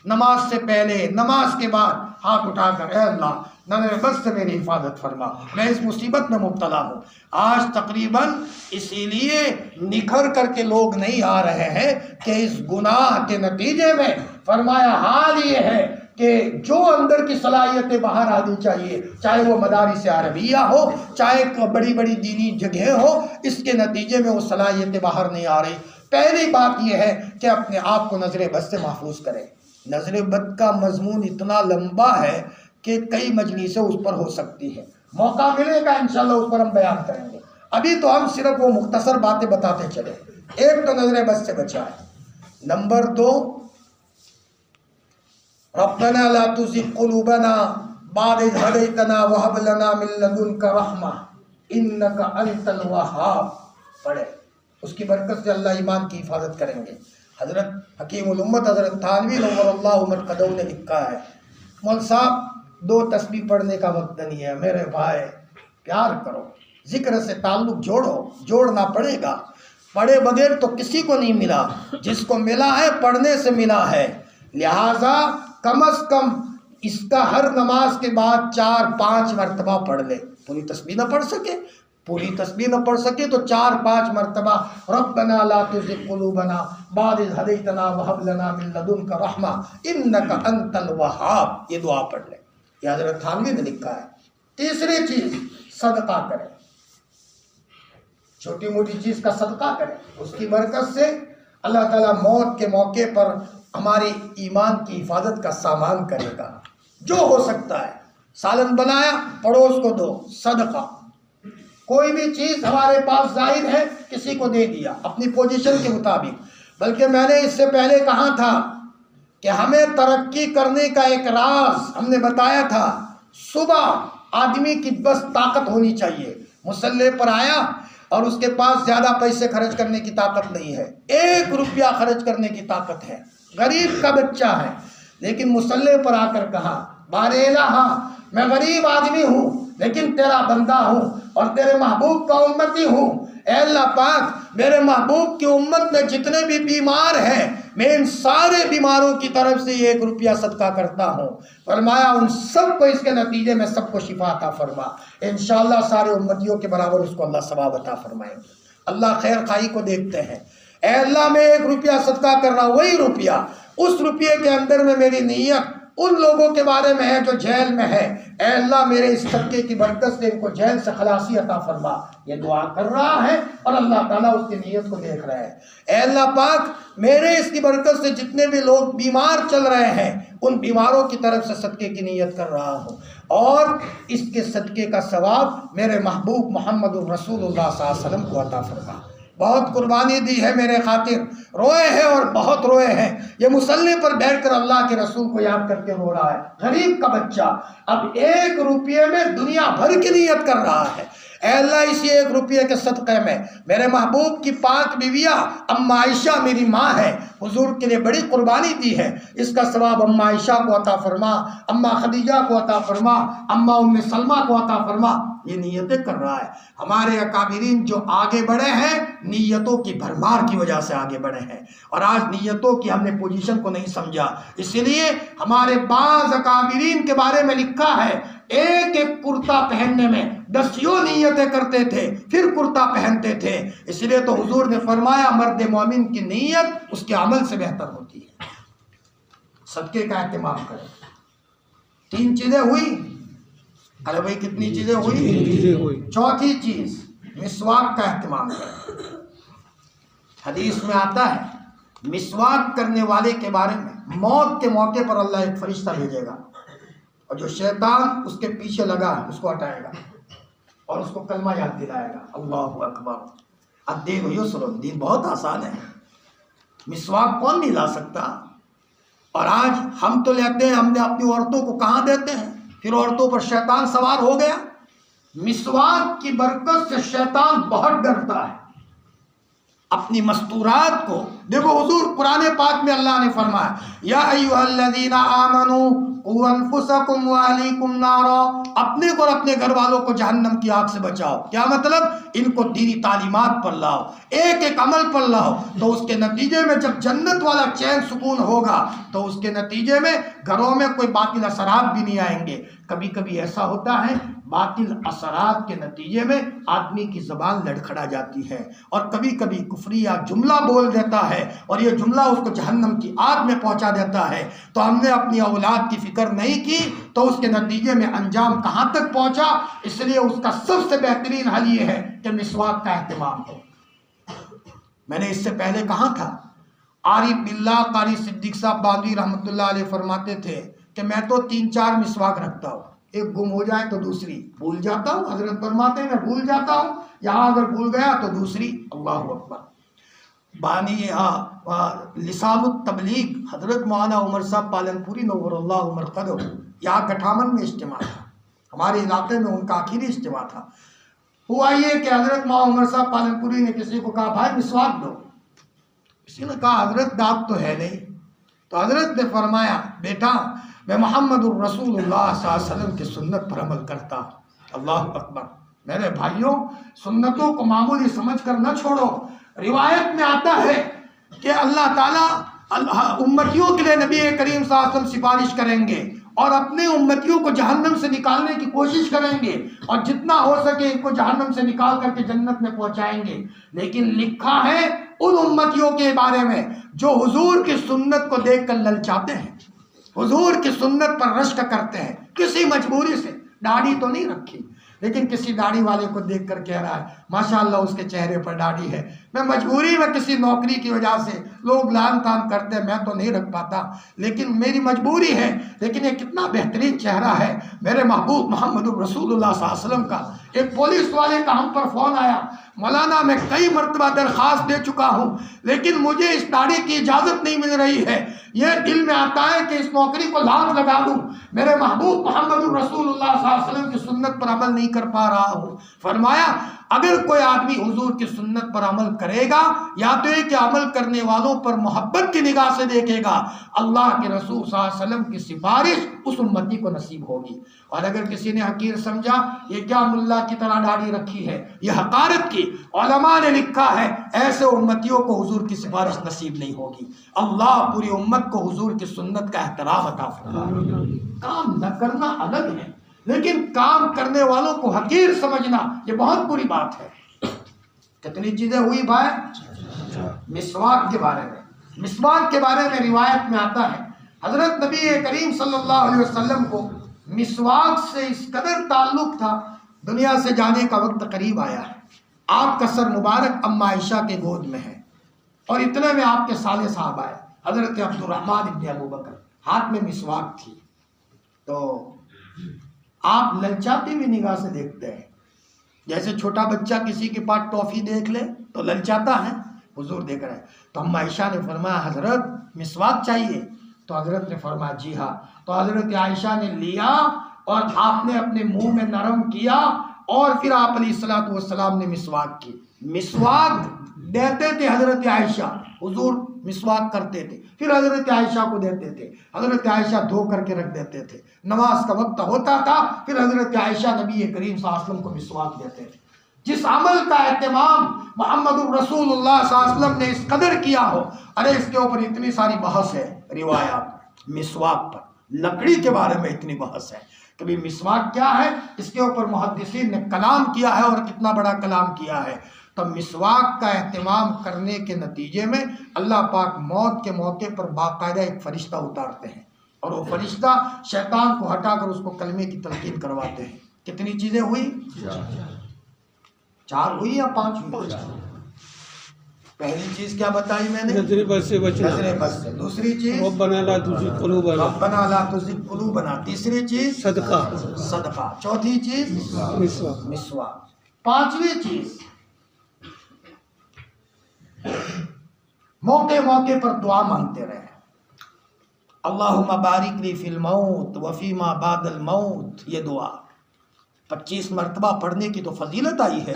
نماز سے پہلے نماز کے بعد ہاتھ اٹھا کر اے اللہ نظر بد سے میری حفاظت فرما، میں اس مصیبت میں مبتلا ہوں۔ آج تقریباً اسی لیے نکھر کر کے لوگ نہیں آ رہے ہیں کہ اس گناہ کے نتیجے میں فرمایا حال یہ ہے کہ جو اندر کی صلاحیتیں باہر آنی چاہیے، چاہے وہ مدارس عربیہ ہو، چاہے بڑی بڑی دینی جگہیں ہو، اس کے نتیجے میں وہ صلاحیتیں باہر نہیں آ رہی۔ پہلی بات یہ ہے کہ اپنے آپ کو نظر بد سے محفوظ کریں۔ نظر بد کا مضمون اتنا لمبا ہے کہ کئی مجلسیں اس پر ہو سکتی ہے، موقع ملے گا انشاءاللہ اس پر ہم بیان کریں گے۔ ابھی تو ہم صرف وہ مختصر باتیں بتاتے چلے۔ ایک تو نظر بد سے بچائے، نمبر 2 ربنا لا تزغ قلوبنا بعد إذ هديتنا وهب لنا من لدنك رحمة إنك أنت الوهاب پڑھے، اس کی برکت سے اللہ ایمان کی حفاظت کریں گے۔ حضرت حکیم الامت حضرت تھانوی نور اللہ مرقدہ نے لکھا ہے، مول صاحب 2 تسبیح پڑھنے کا وقت نہیں ہے، میرے بھائی پیار کرو، ذکر سے تعلق جوڑنا پڑے گا، پڑھے بغیر تو کسی کو نہیں ملا، جس کو ملا ہے پڑھنے سے ملا ہے، لہٰذا کم از کم اس کا ہر نماز کے بعد 4-5 مرتبہ پڑھ لے۔ پوری تسبیح نہ پڑھ سکے تو 4-5 مرتبہ ربنا لا تزغ قلوبنا بعد إذ هديتنا وهب لنا من لدنك رحمة إنك أنت الوهاب، یہ دعا پڑھ لے، یہ حضرت تھانوی نے لکھا ہے۔ تیسری چیز صدقہ کریں، چھوٹی موٹی چیز کا صدقہ کریں، اس کی برکت سے اللہ تعالیٰ موت کے موقع پر ہماری ایمان کی حفاظت کا سامان کرے گا۔ جو ہو سکتا ہے، سالن بنایا پڑوس کو دو، صدقہ۔ کوئی بھی چیز ہمارے پاس زائد ہے کسی کو دے دیا اپنی پوزیشن کے مطابق۔ بلکہ میں نے اس سے پہلے کہا تھا کہ ہمیں ترقی کرنے کا ایک راز ہم نے بتایا تھا، صبح آدمی کی بس طاقت ہونی چاہیے، مصلی پر آیا اور اس کے پاس زیادہ پیسے خرچ کرنے کی طاقت نہیں ہے، 1 روپیہ خرچ کرنے کی طاقت ہے، غریب کا بچہ ہے، لیکن مصلی پر آ کر کہا بار الہ میں غریب آدمی ہوں لیکن تیرا بندہ ہوں اور تیرے محبوب کا امتی ہوں، اے اللہ پاک میرے محبوب کی امت میں جتنے بھی بیمار ہیں میں ان سارے بیماروں کی طرف سے 1 روپیہ صدقہ کرتا ہوں۔ فرمایا ان سب کو اس کے نتیجے میں سب کو شفا عطا فرما، انشاءاللہ سارے امتیوں کے برابر اس کو اللہ ثواب عطا فرمائیں گے۔ اللہ خیر خواہی کو دیکھتے ہیں، اے اللہ میں 1 روپیہ صدقہ کر رہا ہوں، وہی روپیہ اس روپیے کے اندر میں میری نیت ان لوگوں کے بارے میں ہے جو جیل میں ہے، اے اللہ میرے اس صدقے کی برکت سے ان کو جیل سے خلاصی عطا فرما۔ یہ دعا کر رہا ہے اور اللہ تعالیٰ اس کی نیت کو دیکھ رہا ہے۔ اے اللہ پاک میرے اس کی برکت سے جتنے بھی لوگ بیمار چل رہے ہیں ان بیماروں کی طرف سے صدقے کی نیت کر رہا ہوں، اور اس کے صدقے کا ثواب میرے محبوب محمد الرسول اللہ صلی اللہ علیہ وسلم کو عطا فرما۔ بہت قربانی دی ہے میرے خاطر، روئے ہیں اور بہت روئے ہیں، یہ مصلی پر بیٹھ کر اللہ کے رسول کو یاد کر کے رو رہا ہے، غریب کا بچہ اب 1 روپیے میں دنیا بھر کی نیت کر رہا ہے۔ اے اللہ اسی 1 روپیے کے صدقے میں میرے محبوب کی پاک بیویہ اماں عائشہ میری ماں ہے، حضور کے لیے بڑی قربانی دی ہے، اس کا ثواب اماں عائشہ کو عطا فرما، اماں خدیجہ کو عطا فرما، اماں ام سلمہ کو عطا فرما۔ یہ نیتیں کر رہا ہے۔ ہمارے اکابرین جو آگے بڑھے ہیں نیتوں کی بھرمار کی وجہ سے آگے بڑھے ہیں، اور آج نیتوں کی ہم نے پوزیشن کو نہیں سمجھا، اسی لیے ہمارے بعض اکابرین کے بارے میں لکھا ہے ایک کرتا پہننے میں 10 نیتیں کرتے تھے پھر کرتا پہنتے تھے، اس لیے تو حضور نے فرمایا مرد مومن کی نیت اس کے عمل سے بہتر ہوتی ہے۔ صدقے کا اہتمام کریں۔ 3 چیزیں ہوئی، ارے بھائی کتنی چیزیں ہوئی؟ 4تھی چیز مسواک کا اہتمام کریں۔ حدیث میں آتا ہے مسواک کرنے والے کے بارے میں موت کے موقع پر اللہ ایک فرشتہ بھیجے گا، اور جو شیطان اس کے پیچھے لگا ہے اس کو ہٹائے گا اور اس کو کلمہ یاد دلائے گا، اللہ اکبر۔ الدین یسر، دین بہت آسان ہے، مسواک کون نہیں لا سکتا؟ اور آج ہم تو لیتے ہیں، ہم نے اپنی عورتوں کو کہاں دیتے ہیں، پھر عورتوں پر شیطان سوار ہو گیا۔ مسواک کی برکت سے شیطان بہت ڈرتا ہے۔ اپنی مستورات کو دیکھو، حضور قرآن پاک میں اللہ نے فرمایا یا ایھا الذین آمنوا قُوا أَنفُسَكُمْ وَأَهْلِيكُمْ نَارًا، اپنے کو اور اپنے گھر والوں کو جہنم کی آگ سے بچاؤ۔ کیا مطلب؟ ان کو دینی تعلیمات پر لاؤ، ایک ایک عمل پر لاؤ، تو اس کے نتیجے میں جب جنت والا چین سکون ہوگا تو اس کے نتیجے میں گھروں میں کوئی باطل اثرات بھی نہیں آئیں گے۔ کبھی کبھی ایسا ہوتا ہے باطل اثرات کے نتیجے میں آدمی کی زبان لڑکھڑا جاتی ہے، اور کبھی کبھی کفریہ جملہ بول دیتا ہے اور یہ جملہ اس کو جہنم کی آگ میں پہنچا دیتا ہے۔ تو ہم نے اپنی اولاد کی فکر نہیں کی تو اس کے نتیجے میں انجام کہاں تک پہنچا۔ اس لیے اس کا سب سے بہترین حل یہ ہے کہ مسواک کا اہتمام ہو۔ میں نے اس سے پہلے کہا تھا، عارف باللہ قاری صدیق صاحب بادی رحمۃ اللہ علیہ فرماتے تھے کہ میں تو 3-4 مسواک رکھتا ہوں، ایک گم ہو جائے تو دوسری بھول جاتا ہوں۔ حضرت فرماتے ہیں میں بھول جاتا ہوں، یہاں اگر بھول گیا تو دوسری۔ اللہ اکبر۔ بانی لسان التبلیغ حضرت مولانا عمر صاحب پالنپوری نور اللہ مرقدہ، یہاں کٹھامن میں اجتماع تھا، ہمارے علاقے میں ان کا آخری اجتماع تھا۔ ہوا یہ کہ حضرت مولانا عمر صاحب پالنپوری نے کسی کو کہا بھائی مسواک دو، کسی نے کہا حضرت دانت تو ہے نہیں، تو حضرت نے فرمایا بیٹا میں محمد الرسول اللہ صلی اللہ علیہ وسلم کی سنت پر عمل کرتا ہوں۔ اللہ اکبر۔ میرے بھائیوں، سنتوں کو معمولی سمجھ کر نہ چھوڑو۔ روایت میں آتا ہے کہ اللہ تعالیٰ امتیوں کے لیے نبی کریم صلی اللہ علیہ وسلم سفارش کریں گے اور اپنے امتیوں کو جہنم سے نکالنے کی کوشش کریں گے، اور جتنا ہو سکے ان کو جہنم سے نکال کر کے جنت میں پہنچائیں گے۔ لیکن لکھا ہے ان امتیوں کے بارے میں جو حضور کی سنت کو دیکھ کر للچاتے ہیں، حضور کی سنت پر رشک کرتے ہیں، کسی مجبوری سے، داڑھی تو نہیں رکھی لیکن کسی داڑھی والے کو دیکھ کر کہہ رہا ہے ماشاءاللہ اس کے چہرے پر داڑھی ہے، میں مجبوری میں کسی نوکری کی وجہ سے، لوگ لان تان کرتے ہیں میں تو نہیں رکھ پاتا لیکن میری مجبوری ہے، لیکن یہ کتنا بہترین چہرہ ہے میرے محبوب محمد الرسول اللہ صلی اللہ علیہ وسلم کا۔ ایک پولیس والے کا ہم پر فون آیا، مولانا میں کئی مرتبہ درخواست دے چکا ہوں لیکن مجھے اس داڑھی کی اجازت نہیں مل رہی ہے، یہ دل میں آتا ہے کہ اس نوکری کو لات لگا دوں، میرے محبوب محمد الرسول اللہ صلی اللہ علیہ وسلم کی سنت پر عمل نہیں کر پا رہا ہوں۔ فرمایا اگر کوئی آدمی حضور کی سنت پر عمل کرے گا یا تو یہ کہ عمل کرنے والوں پر محبت کی نگاہ سے دیکھے گا، اللہ کے رسول صلی اللہ علیہ وسلم کی سفارش اس امتی کو نصیب ہوگی۔ اور اگر کسی نے حقیر سمجھا یہ کیا ملا کی طرح داڑھی رکھی ہے، یہ حقارت کی، علماء نے لکھا ہے ایسے امتیوں کو حضور کی سفارش نصیب نہیں ہوگی۔ اللہ پوری امت کو حضور کی سنت کا احترام عطا فرمائے۔ کام نہ کرنا الگ ہے لیکن کام کرنے والوں کو حقیر سمجھنا یہ بہت بری بات ہے۔ کتنی چیزیں ہوئی بھائی؟ مسواک کے بارے میں، مسواک کے بارے میں روایت میں آتا ہے حضرت نبی کریم صلی اللہ علیہ وسلم کو مسواک سے اس قدر تعلق تھا، دنیا سے جانے کا وقت قریب آیا ہے، آپ کا سر مبارک اما عائشہ کے گود میں ہے اور اتنے میں آپ کے سالے صاحب آئے حضرت عبد الرحمن ابن ابوبکر، ہاتھ میں مسواک تھی، تو آپ للچاتی ہوئی نگاہ سے دیکھتے ہیں، جیسے چھوٹا بچہ کسی کے پاس ٹافی دیکھ لے تو للچاتا ہے، حضور دیکھ رہے ہیں۔ تو اما عائشہ نے فرمایا حضرت مسواک چاہیے؟ تو حضرت نے فرمایا جی ہاں۔ تو حضرت عائشہ نے لیا اور آپ نے اپنے منہ میں نرم کیا اور پھر آپ علیہ الصلوۃ والسلام نے مسواک کی۔ مسواک دیتے تھے حضرت عائشہ، حضور مسواک کرتے تھے، پھر حضرت عائشہ کو دیتے تھے، حضرت عائشہ دھو کر کے رکھ دیتے تھے، نماز کا وقت ہوتا تھا پھر حضرت عائشہ نبی کریم صلی اللہ علیہ وسلم کو مسواک دیتے تھے۔ جس عمل کا اہتمام محمد الرسول اللہ صلی اللہ علیہ وسلم نے اس قدر کیا ہو، ارے اس کے اوپر اتنی ساری بحث ہے روایات، مسواک پر، لکڑی کے بارے میں اتنی بحث ہے کہ بھی مسواک کیا ہے، اس کے اوپر محدثین نے کلام کیا ہے اور کتنا بڑا کلام کیا ہے۔ تو مسواک کا اہتمام کرنے کے نتیجے میں اللہ پاک موت کے موقع پر باقاعدہ ایک فرشتہ اتارتے ہیں اور وہ فرشتہ شیطان کو ہٹا کر اس کو کلمے کی تلقین کرواتے ہیں۔ کتنی چیزیں ہوئی؟ 4 ہوئی یا 5 ہوئی؟ پہلی چیز کیا بتائی میں نے؟ نظر بد سے بچنا، نظر بد سے۔ دوسری چیز ربنا لا تزغ قلوبنا، ربنا لا تزغ قلوبنا۔ تیسری چیز صدقہ، صدقہ۔ چوتھی چیز مسواک۔ مسواک۔ پانچویں چیز موقع موقع پر دعا مانگتے رہے، اللہم بارک لی فی الموت وفیما بعد الموت۔ یہ دعا 25 مرتبہ پڑھنے کی تو فضیلت آئی ہے،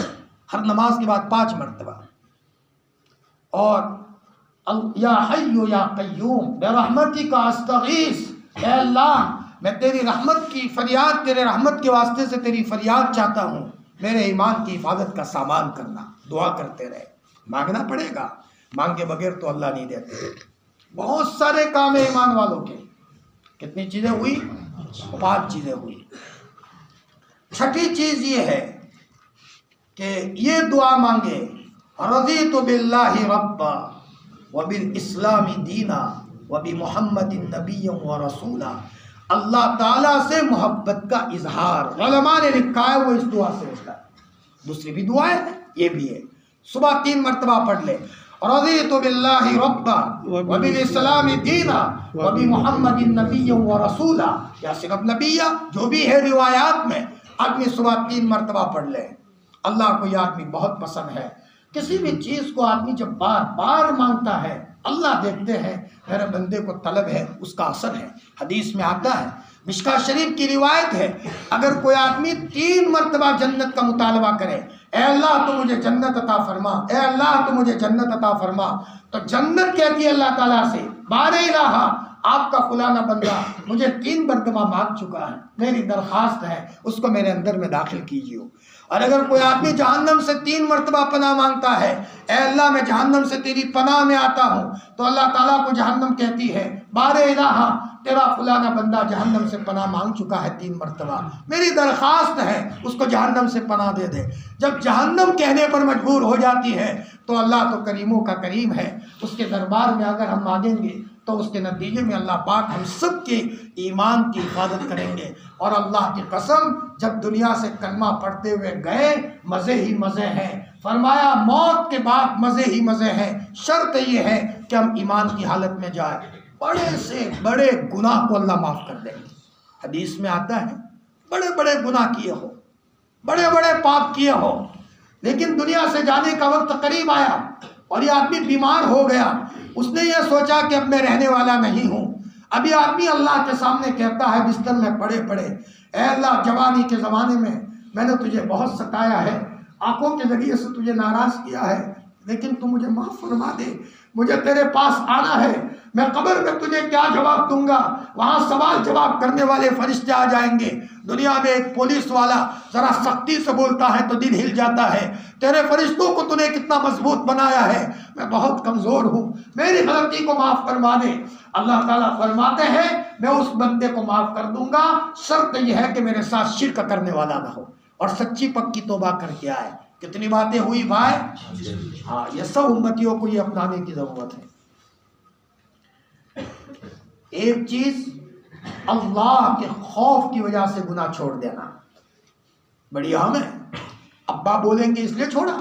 ہر نماز کے بعد 5 مرتبہ۔ اور یا حی یا قیوم برحمتک استغیث، اے اللہ میں تیری رحمت کی فریاد، تیرے رحمت کے واسطے سے تیری فریاد چاہتا ہوں، میرے ایمان کی حفاظت کا سامان کرنا. دعا کرتے رہے. مانگنا پڑے گا، مانگے بغیر تو اللہ نہیں دیتے. بہت سارے کام ہیں ایمان والوں کے. کتنی چیزیں ہوئی؟ 5 چیزیں ہوئی. چھٹی چیز یہ ہے کہ یہ دعا مانگے، رضیت باللہ ربا وبالاسلام دینا وبمحمد نبی ورسولا. اللہ تعالیٰ سے محبت کا اظہار علماء نے لکھا ہے، وہ اس دعا سے ہوتا ہے. دوسری بھی دعائیں ہیں، یہ بھی ہے. صبح 3 مرتبہ پڑھ لے، رضیت باللہ ربا وبالاسلام دینا وبمحمد نبی ورسولا، یا صرف نبیہ جو بھی ہے روایات میں. آدمی صبح 3 مرتبہ پڑھ لے. اللہ کو یہ آدمی بہت پسند ہے. کسی بھی چیز کو آدمی جب بار بار مانگتا ہے، اللہ دیکھتے ہیں میرے بندے کو طلب ہے، اس کا اثر ہے. حدیث میں آتا ہے، مشکا شریف کی روایت ہے، اگر کوئی آدمی 3 مرتبہ جنت کا مطالبہ کرے، اے اللہ تو مجھے جنت عطا فرما، اے اللہ تو مجھے جنت عطا فرما، تو جنت کہتی ہے اللہ تعالیٰ سے، بار الہ آپ کا فلانا بندہ مجھے 3 مرتبہ مانگ چکا ہے، میری درخواست ہے اس کو میرے اندر میں داخل کیجیے. اور اگر کوئی آدمی جہنم سے 3 مرتبہ پناہ مانگتا ہے، اے اللہ میں جہنم سے تیری پناہ میں آتا ہوں، تو اللہ تعالیٰ کو جہنم کہتی ہے، بار الہ تیرا فلانا بندہ جہنم سے پناہ مانگ چکا ہے 3 مرتبہ، میری درخواست ہے اس کو جہنم سے پناہ دے دے. جب جہنم کہنے پر مجبور ہو جاتی ہے تو اللہ تو کریموں کا کریم ہے، اس کے دربار میں اگر ہم مانگیں گے تو اس کے نتیجے میں اللہ پاک ہم سب کے ایمان کی حفاظت کریں گے. اور اللہ کی قسم جب دنیا سے کلمہ پڑھتے ہوئے گئے مزے ہی مزے ہیں. فرمایا موت کے بعد مزے ہی مزے ہیں، شرط یہ ہے کہ ہم ایمان کی حالت میں جائیں. بڑے سے بڑے گناہ کو اللہ معاف کر دیں گے. حدیث میں آتا ہے بڑے بڑے گناہ کیے ہو، بڑے بڑے پاپ کیے ہو، لیکن دنیا سے جانے کا وقت قریب آیا اور یہ آدمی بیمار ہو گیا. اس نے یہ سوچا کہ اب میں رہنے والا نہیں ہوں. ابھی آدمی اللہ کے سامنے کہتا ہے بستر میں پڑے پڑے، اے اللہ جوانی کے زمانے میں نے تجھے بہت ستایا ہے، آنکھوں کے ذریعے سے تجھے ناراض کیا ہے، لیکن تو مجھے معاف فرما دے. مجھے تیرے پاس آنا ہے، میں قبر میں تجھے کیا جواب دوں گا؟ وہاں سوال جواب کرنے والے فرشتے آ جائیں گے. دنیا میں ایک پولیس والا ذرا سختی سے بولتا ہے تو دل ہل جاتا ہے. تیرے فرشتوں کو تو نے کتنا مضبوط بنایا ہے، میں بہت کمزور ہوں، میری غلطی کو معاف فرما دے. اللہ تعالیٰ فرماتے ہیں میں اس بندے کو معاف کر دوں گا، شرط یہ ہے کہ میرے ساتھ شرک کرنے والا نہ ہو اور سچی پکی توبہ کر کے آئے. کتنی باتیں ہوئی بھائی؟ ہاں، یہ سب امتیوں کو یہ اپنانے کی ضرورت ہے. ایک چیز اللہ کے خوف کی وجہ سے گناہ چھوڑ دینا بڑی اہم ہے. ابا بولیں گے اس لیے چھوڑا،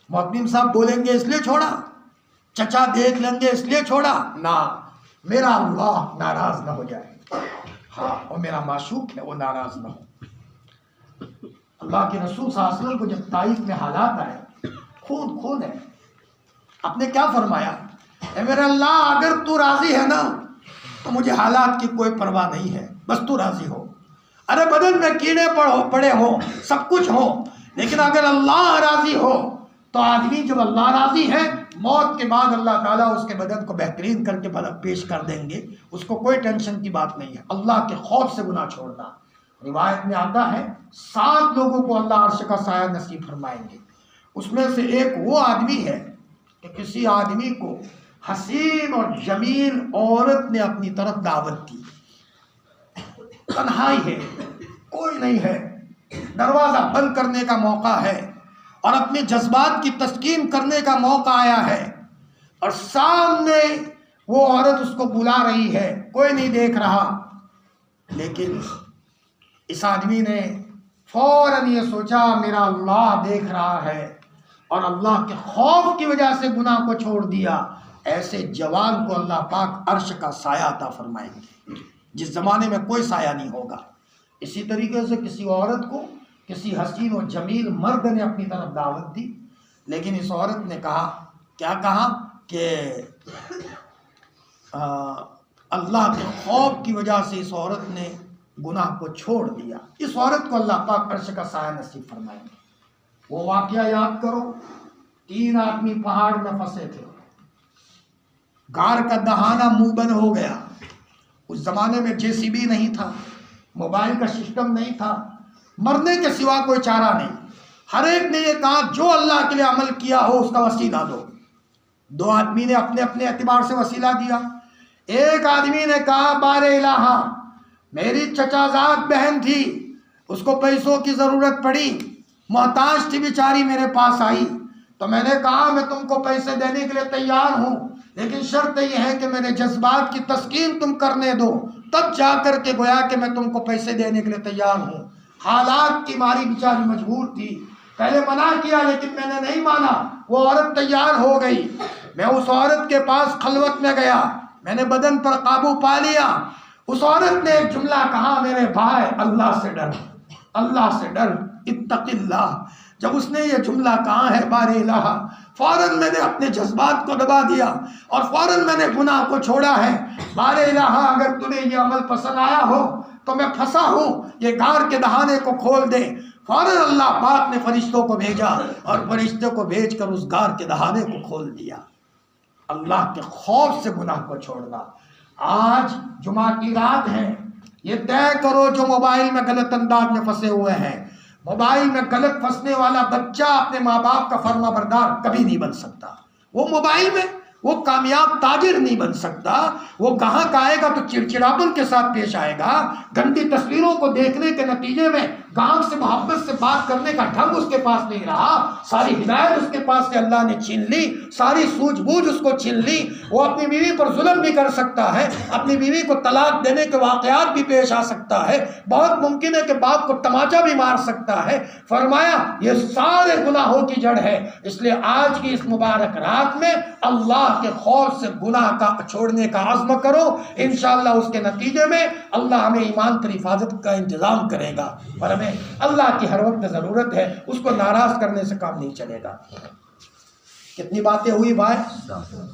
محتمم صاحب بولیں گے اس لیے چھوڑا، چچا دیکھ لیں گے اس لیے چھوڑا، نہ، میرا اللہ ناراض نہ ہو جائے. ہاں، اور میرا معشوق ہے وہ ناراض نہ ہو. اللہ کے رسول صلی اللہ علیہ وسلم کو جب طائف میں حالات آئے، خون ہے، آپ نے کیا فرمایا؟ اے میرے اللہ اگر تو راضی ہے نا تو مجھے حالات کی کوئی پرواہ نہیں ہے، بس تو راضی ہو. ارے بدن میں کیڑے پڑے ہو، سب کچھ ہو، لیکن اگر اللہ راضی ہو تو آدمی جب اللہ راضی ہے موت کے بعد اللہ تعالیٰ اس کے بدن کو بہترین کر کے پیش کر دیں گے، اس کو کوئی ٹینشن کی بات نہیں ہے. اللہ کے خوف سے گناہ چھوڑنا. روایت میں آتا ہے 7 لوگوں کو اللہ عرش کا سایہ نصیب فرمائیں گے. اس میں سے ایک وہ آدمی ہے کہ کسی آدمی کو حسین اور جمیل عورت نے اپنی طرف دعوت کی، تنہائی ہے، کوئی نہیں ہے، دروازہ بند کرنے کا موقع ہے اور اپنے جذبات کی تسکین کرنے کا موقع آیا ہے، اور سامنے وہ عورت اس کو بلا رہی ہے، کوئی نہیں دیکھ رہا. لیکن اس آدمی نے فوراً یہ سوچا میرا اللہ دیکھ رہا ہے، اور اللہ کے خوف کی وجہ سے گناہ کو چھوڑ دیا. ایسے جوان کو اللہ پاک عرش کا سایہ عطا فرمائیں گے جس زمانے میں کوئی سایہ نہیں ہوگا. اسی طریقے سے کسی عورت کو کسی حسین و جمیل مرد نے اپنی طرف دعوت دی، لیکن اس عورت نے کہا، کیا کہا کہ اللہ کے خوف کی وجہ سے اس عورت نے گناہ کو چھوڑ دیا. اس عورت کو اللہ پاک عرش کا سایہ نصیب فرمائیں گے. وہ واقعہ یاد کرو، 3 آدمی پہاڑ میں پھنسے تھے، غار کا دہانہ منہ بند ہو گیا، اس زمانے میں JCB نہیں تھا، موبائل کا سسٹم نہیں تھا، مرنے کے سوا کوئی چارہ نہیں. ہر ایک نے یہ کہا جو اللہ کے لیے عمل کیا ہو اس کا وسیلہ دو. 2 آدمی نے اپنے اپنے اعتبار سے وسیلہ دیا. ایک آدمی نے کہا بار الہ، میری چچا زاد بہن تھی، اس کو پیسوں کی ضرورت پڑی، محتاج تھی بیچاری، میرے پاس آئی تو میں نے کہا میں تم کو پیسے دینے کے لیے تیار ہوں، لیکن شرط یہ ہے کہ میرے جذبات کی تسکین تم کرنے دو، تب جا کر کے گویا کہ میں تم کو پیسے دینے کے لیے تیار ہوں. حالات کی ماری بیچاری مجبور تھی، پہلے منع کیا لیکن میں نے نہیں مانا. وہ عورت تیار ہو گئی. میں اس عورت کے پاس خلوت میں گیا، میں نے بدن پر قابو پا لیا. اس عورت نے ایک جملہ کہا، میرے بھائی اللہ سے ڈر، اللہ سے ڈر، اتق اللہ. جب اس نے یہ جملہ کہا ہے بار الہ، فوراً میں نے اپنے جذبات کو دبا دیا اور فوراً میں نے گناہ کو چھوڑا ہے. بار الہ اگر تمہیں یہ عمل پسند آیا ہو تو میں پھنسا ہوں، یہ گار کے دہانے کو کھول دے. فوراً اللہ پاک نے فرشتوں کو بھیجا اور فرشتوں کو بھیج کر اس گار کے دہانے کو کھول دیا. اللہ کے خوف سے گناہ کو چھوڑنا. آج جمعہ کی رات ہے، یہ طے کرو جو موبائل میں غلط انداز میں پھنسے ہوئے ہیں، موبائل میں غلط پھنسنے والا بچہ اپنے ماں باپ کا فرما بردار کبھی نہیں بن سکتا. وہ موبائل میں وہ کامیاب تاجر نہیں بن سکتا. وہ گاہک آئے گا تو چڑچڑاپن کے ساتھ پیش آئے گا. گندی تصویروں کو دیکھنے کے نتیجے میں گاہک سے محبت سے بات کرنے کا ڈھنگ اس کے پاس نہیں رہا. ساری ہدایت اس کے پاس سے اللہ نے چھین لی، ساری سوجھ بوجھ اس کو چھین لی. وہ اپنی بیوی پر ظلم بھی کر سکتا ہے، اپنی بیوی کو طلاق دینے کے واقعات بھی پیش آ سکتا ہے. بہت ممکن ہے کہ باپ کو تماچا بھی مار سکتا ہے. فرمایا یہ سارے گناہوں کی جڑ ہے. اس لیے آج کی اس مبارک رات میں اللہ کے خوف سے گناہ کا چھوڑنے کا عزم کرو. انشاءاللہ اس کے نتیجے میں اللہ ہمیں ایمان پر حفاظت کا انتظام کرے گا. اور ہمیں اللہ کی ہر وقت ضرورت ہے، اس کو ناراض کرنے سے کام نہیں چلے گا. کتنی باتیں ہوئی بھائی،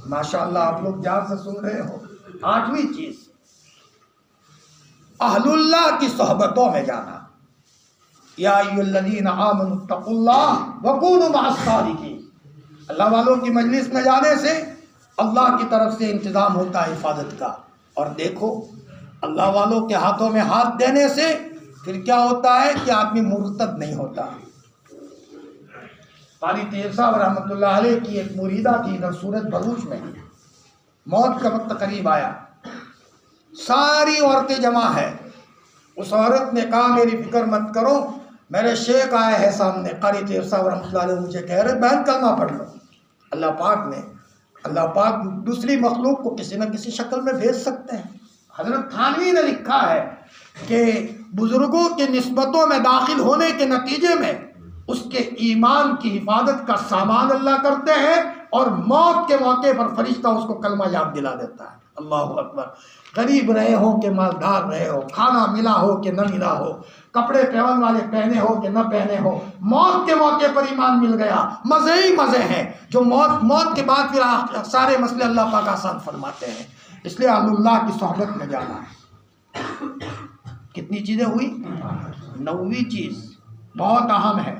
ماشاءاللہ آپ لوگ جان سے سن رہے ہو. 8ویں چیز، اہل اللہ کی صحبتوں میں جانا. یا ایھا الذین آمنوا اتقوا اللہ وکونوا مع الصادقین. اللہ والوں کی مجلس میں جانے سے اللہ کی طرف سے انتظام ہوتا ہے حفاظت کا. اور دیکھو اللہ والوں کے ہاتھوں میں ہاتھ دینے سے پھر کیا ہوتا ہے کہ آدمی مرتد نہیں ہوتا. قاری طیب صاحب رحمۃ اللہ علیہ کی ایک مریدہ تھی ادھر سورت بلوچ میں. موت کا وقت قریب آیا، ساری عورتیں جمع ہے. اس عورت نے کہا میری فکر مت کرو، میرے شیخ آئے ہیں سامنے. قاری طیب صاحب رحمۃ اللہ علیہ مجھے کہہ رہے بہن کلمہ پڑھ لو. اللہ پاک دوسری مخلوق کو کسی نہ کسی شکل میں بھیج سکتے ہیں. حضرت تھانوی نے لکھا ہے کہ بزرگوں کے نسبتوں میں داخل ہونے کے نتیجے میں اس کے ایمان کی حفاظت کا سامان اللہ کرتے ہیں، اور موت کے موقع پر فرشتہ اس کو کلمہ یاد دلا دیتا ہے. اللہ اکبر. غریب رہے ہو کہ مالدار رہے ہو، کھانا ملا ہو کہ نہ ملا ہو، کپڑے پہن والے پہنے ہو کہ نہ پہنے ہو، موت کے موقع پر ایمان مل گیا، مزے ہی مزے ہیں. جو موت کے بعد پھر سارے مسئلے اللہ پاک آسان فرماتے ہیں. اس لیے اہل اللہ کی صحبت میں جانا ہے. کتنی چیزیں ہوئی؟ 9ویں چیز بہت اہم ہے.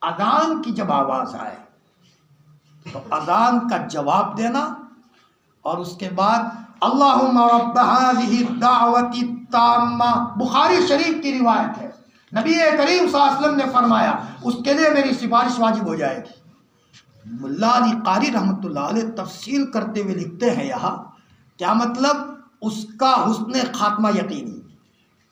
اذان کی جب آواز آئے تو اذان کا جواب دینا، اور اس کے بعد اللہم رب هذه الدعوة التامہ. بخاری شریف کی روایت ہے، نبی کریم صلی اللہ علیہ وسلم نے فرمایا اس کے لیے میری سفارش واجب ہو جائے گی. ملا علی قاری رحمۃ اللہ علیہ تفصیل کرتے ہوئے لکھتے ہیں یہاں کیا مطلب اس کا حسن خاتمہ یقینی،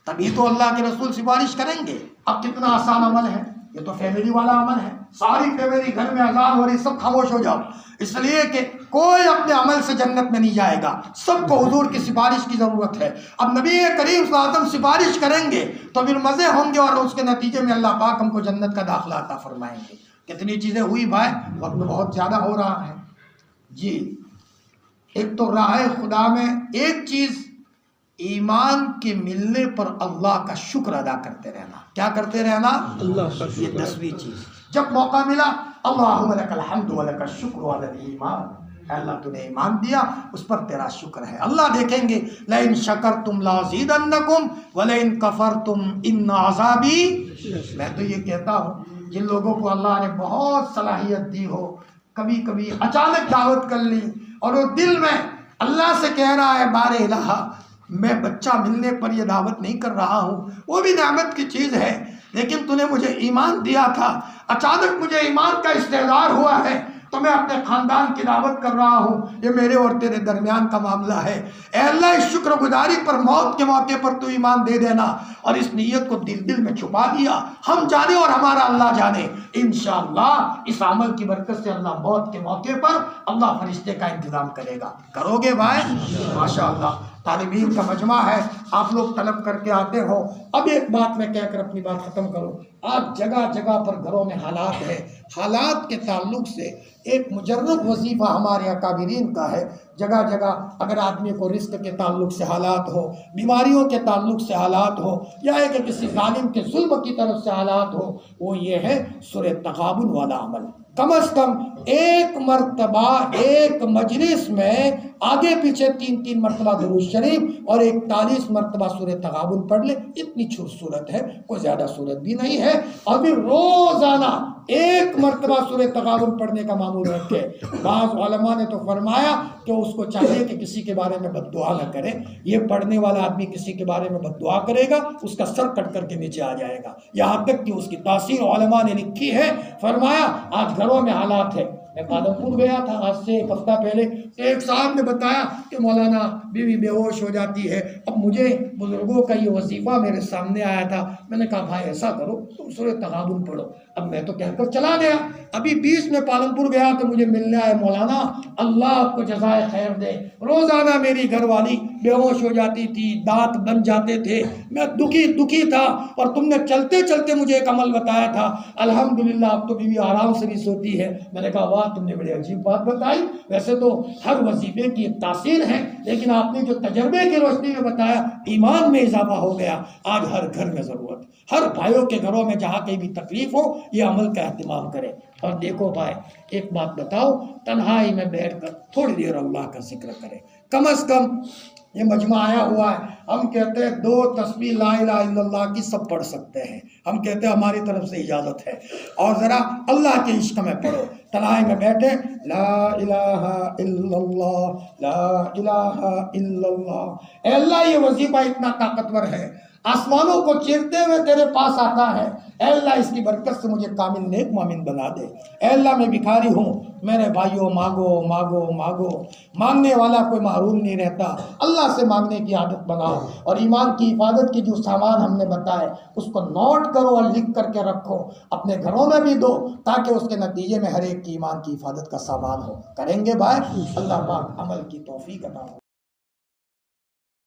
تبھی تو اللہ کے رسول سفارش کریں گے. اب کتنا آسان عمل ہے، یہ تو فیملی والا عمل ہے. ساری فیملی گھر میں اذان ہو رہی، سب خاموش ہو جاؤ، اس لیے کہ کوئی اپنے عمل سے جنت میں نہیں جائے گا، سب کو حضور کی سفارش کی ضرورت ہے. اب نبی کریم صلی اللہ علیہ وسلم سفارش کریں گے تو پھر مزے ہوں گے، اور اس کے نتیجے میں اللہ پاک ہم کو جنت کا داخلہ عطا فرمائیں گے. کتنی چیزیں ہوئی بھائی، وقت بہت زیادہ ہو رہا ہے. جی ایک تو راہ خدا میں ایک چیز ایمان کے ملنے پر اللہ کا شکر ادا کرتے رہنا. کیا کرتے رہنا؟ اللہ کا شکر. یہ 10ویں چیز. جب موقع ملا اللہم لک الحمد ولک الشکر علی الایمان، اے اللہ تو نے ایمان دیا، اس پر تیرا شکر ہے. اللہ دیکھیں گے لئن شکرتم لازیدنکم ولئن کفرتم ان عذابی. میں تو یہ کہتا ہوں جن لوگوں کو اللہ نے بہت صلاحیت دی ہو، کبھی کبھی اچانک دعوت کر لی اور وہ دل میں اللہ سے کہہ رہا ہے بار الہ میں بچہ ملنے پر یہ دعوت نہیں کر رہا ہوں، وہ بھی نعمت کی چیز ہے، لیکن تو نے مجھے ایمان دیا تھا، اچانک مجھے ایمان کا استحضار ہوا ہے تو میں اپنے خاندان کی دعوت کر رہا ہوں، یہ میرے اور تیرے درمیان کا معاملہ ہے۔ اے اللہ اس شکر گزاری پر موت کے موقع پر تو ایمان دے دینا، اور اس نیت کو دل میں چھپا دیا، ہم جانے اور ہمارا اللہ جانے۔ انشاءاللہ اس عمل کی برکت سے اللہ موت کے موقع پر اللہ فرشتے کا انتظام کرے گا۔ کرو گے بھائی؟ ماشاءاللہ طالب علم کا مجمع ہے، آپ لوگ طلب کر کے آتے ہو۔ اب ایک بات میں کہہ کر اپنی بات ختم کروں۔ آج جگہ جگہ پر گھروں میں حالات ہے، حالات کے تعلق سے ایک مجرد وظیفہ ہمارے اکابرین کا ہے۔ جگہ جگہ اگر آدمی کو رزق کے تعلق سے حالات ہو، بیماریوں کے تعلق سے حالات ہو، یا ہے کہ کسی ظالم کے ظلم کی طرف سے حالات ہو، وہ یہ ہے سورہ تغابن والا عمل۔ کم از کم ایک مرتبہ ایک مجلس میں آگے پیچھے 3 مرتبہ درود شریف اور 41 مرتبہ سورہ تغابن پڑھ لے، اتنی چھوٹ صورت ہے، کوئی زیادہ صورت بھی نہیں ہے۔ اور پھر روزانہ ایک مرتبہ سورہ تغابن پڑھنے کا معمول رکھے۔ بعض علماء نے تو فرمایا کہ اس کو چاہیے کہ کسی کے بارے میں بد دعا نہ کرے، یہ پڑھنے والا آدمی کسی کے بارے میں بد دعا کرے گا اس کا سر کٹ کر کے نیچے آ جائے گا، یہاں تک کہ اس کی تاثیر علماء نے لکھی ہے۔ فرمایا آج گھروں میں حالات ہے، میں پالم پور گیا تھا آج سے 1 ہفتہ پہلے، ایک صاحب نے بتایا کہ مولانا بیوی بے ہوش ہو جاتی ہے۔ اب مجھے بزرگوں کا یہ وظیفہ میرے سامنے آیا تھا، میں نے کہا بھائی ایسا کرو تم سورہ تغابن پڑھو۔ اب میں تو کہہ کر چلا گیا، ابھی 20 میں پالم پور گیا تو مجھے ملنے آئے، مولانا اللہ آپ کو جزائے خیر دے، روزانہ میری گھر والی بے ہوش ہو جاتی تھی، دانت بن جاتے تھے، میں دکھی تھا، اور تم نے چلتے چلتے مجھے ایک عمل بتایا تھا، الحمدللہ اب تو بیوی آرام سے بھی سوتی ہے۔ میں نے کہا واہ تم نے بڑی عجیب بات بتائی، ویسے تو ہر وظیفے کی ایک تاثیر ہے، لیکن آپ نے جو تجربے کی روشنی میں بتایا ایمان میں اضافہ ہو گیا۔ آج ہر گھر میں ضرورت، ہر بھائیوں کے گھروں میں جہاں کہیں بھی تکلیف ہو یہ عمل کا اہتمام کرے۔ اور دیکھو بھائی ایک بات بتاؤ، تنہائی میں بیٹھ کر تھوڑی دیر اللہ کا ذکر کرے، کم از کم یہ مجمع آیا ہوا ہے، ہم کہتے ہیں 2 تسبیح لا الہ الا اللہ کی سب پڑھ سکتے ہیں، ہم کہتے ہیں ہماری طرف سے اجازت ہے، اور ذرا اللہ کے عشق میں پڑھو، تنہائی میں بیٹھے لا الہ الا اللہ لا الہ الا اللہ۔ اے اللہ یہ وظیفہ اتنا طاقتور ہے، آسمانوں کو چیرتے ہوئے تیرے پاس آتا ہے، اے اللہ اس کی برکت سے مجھے کامل نیک مومن بنا دے۔ اے اللہ میں بھکاری ہوں، میرے بھائیوں مانگو مانگو مانگو، مانگنے والا کوئی محروم نہیں رہتا، اللہ سے مانگنے کی عادت بناؤ، اور ایمان کی حفاظت کی جو سامان ہم نے بتائے اس کو نوٹ کرو اور لکھ کر کے رکھو، اپنے گھروں میں بھی دو تاکہ اس کے نتیجے میں ہر ایک کی ایمان کی حفاظت کا سامان ہو۔ کریں گے بھائی؟ اللہ پاک عمل کی توفیق عطا ہو۔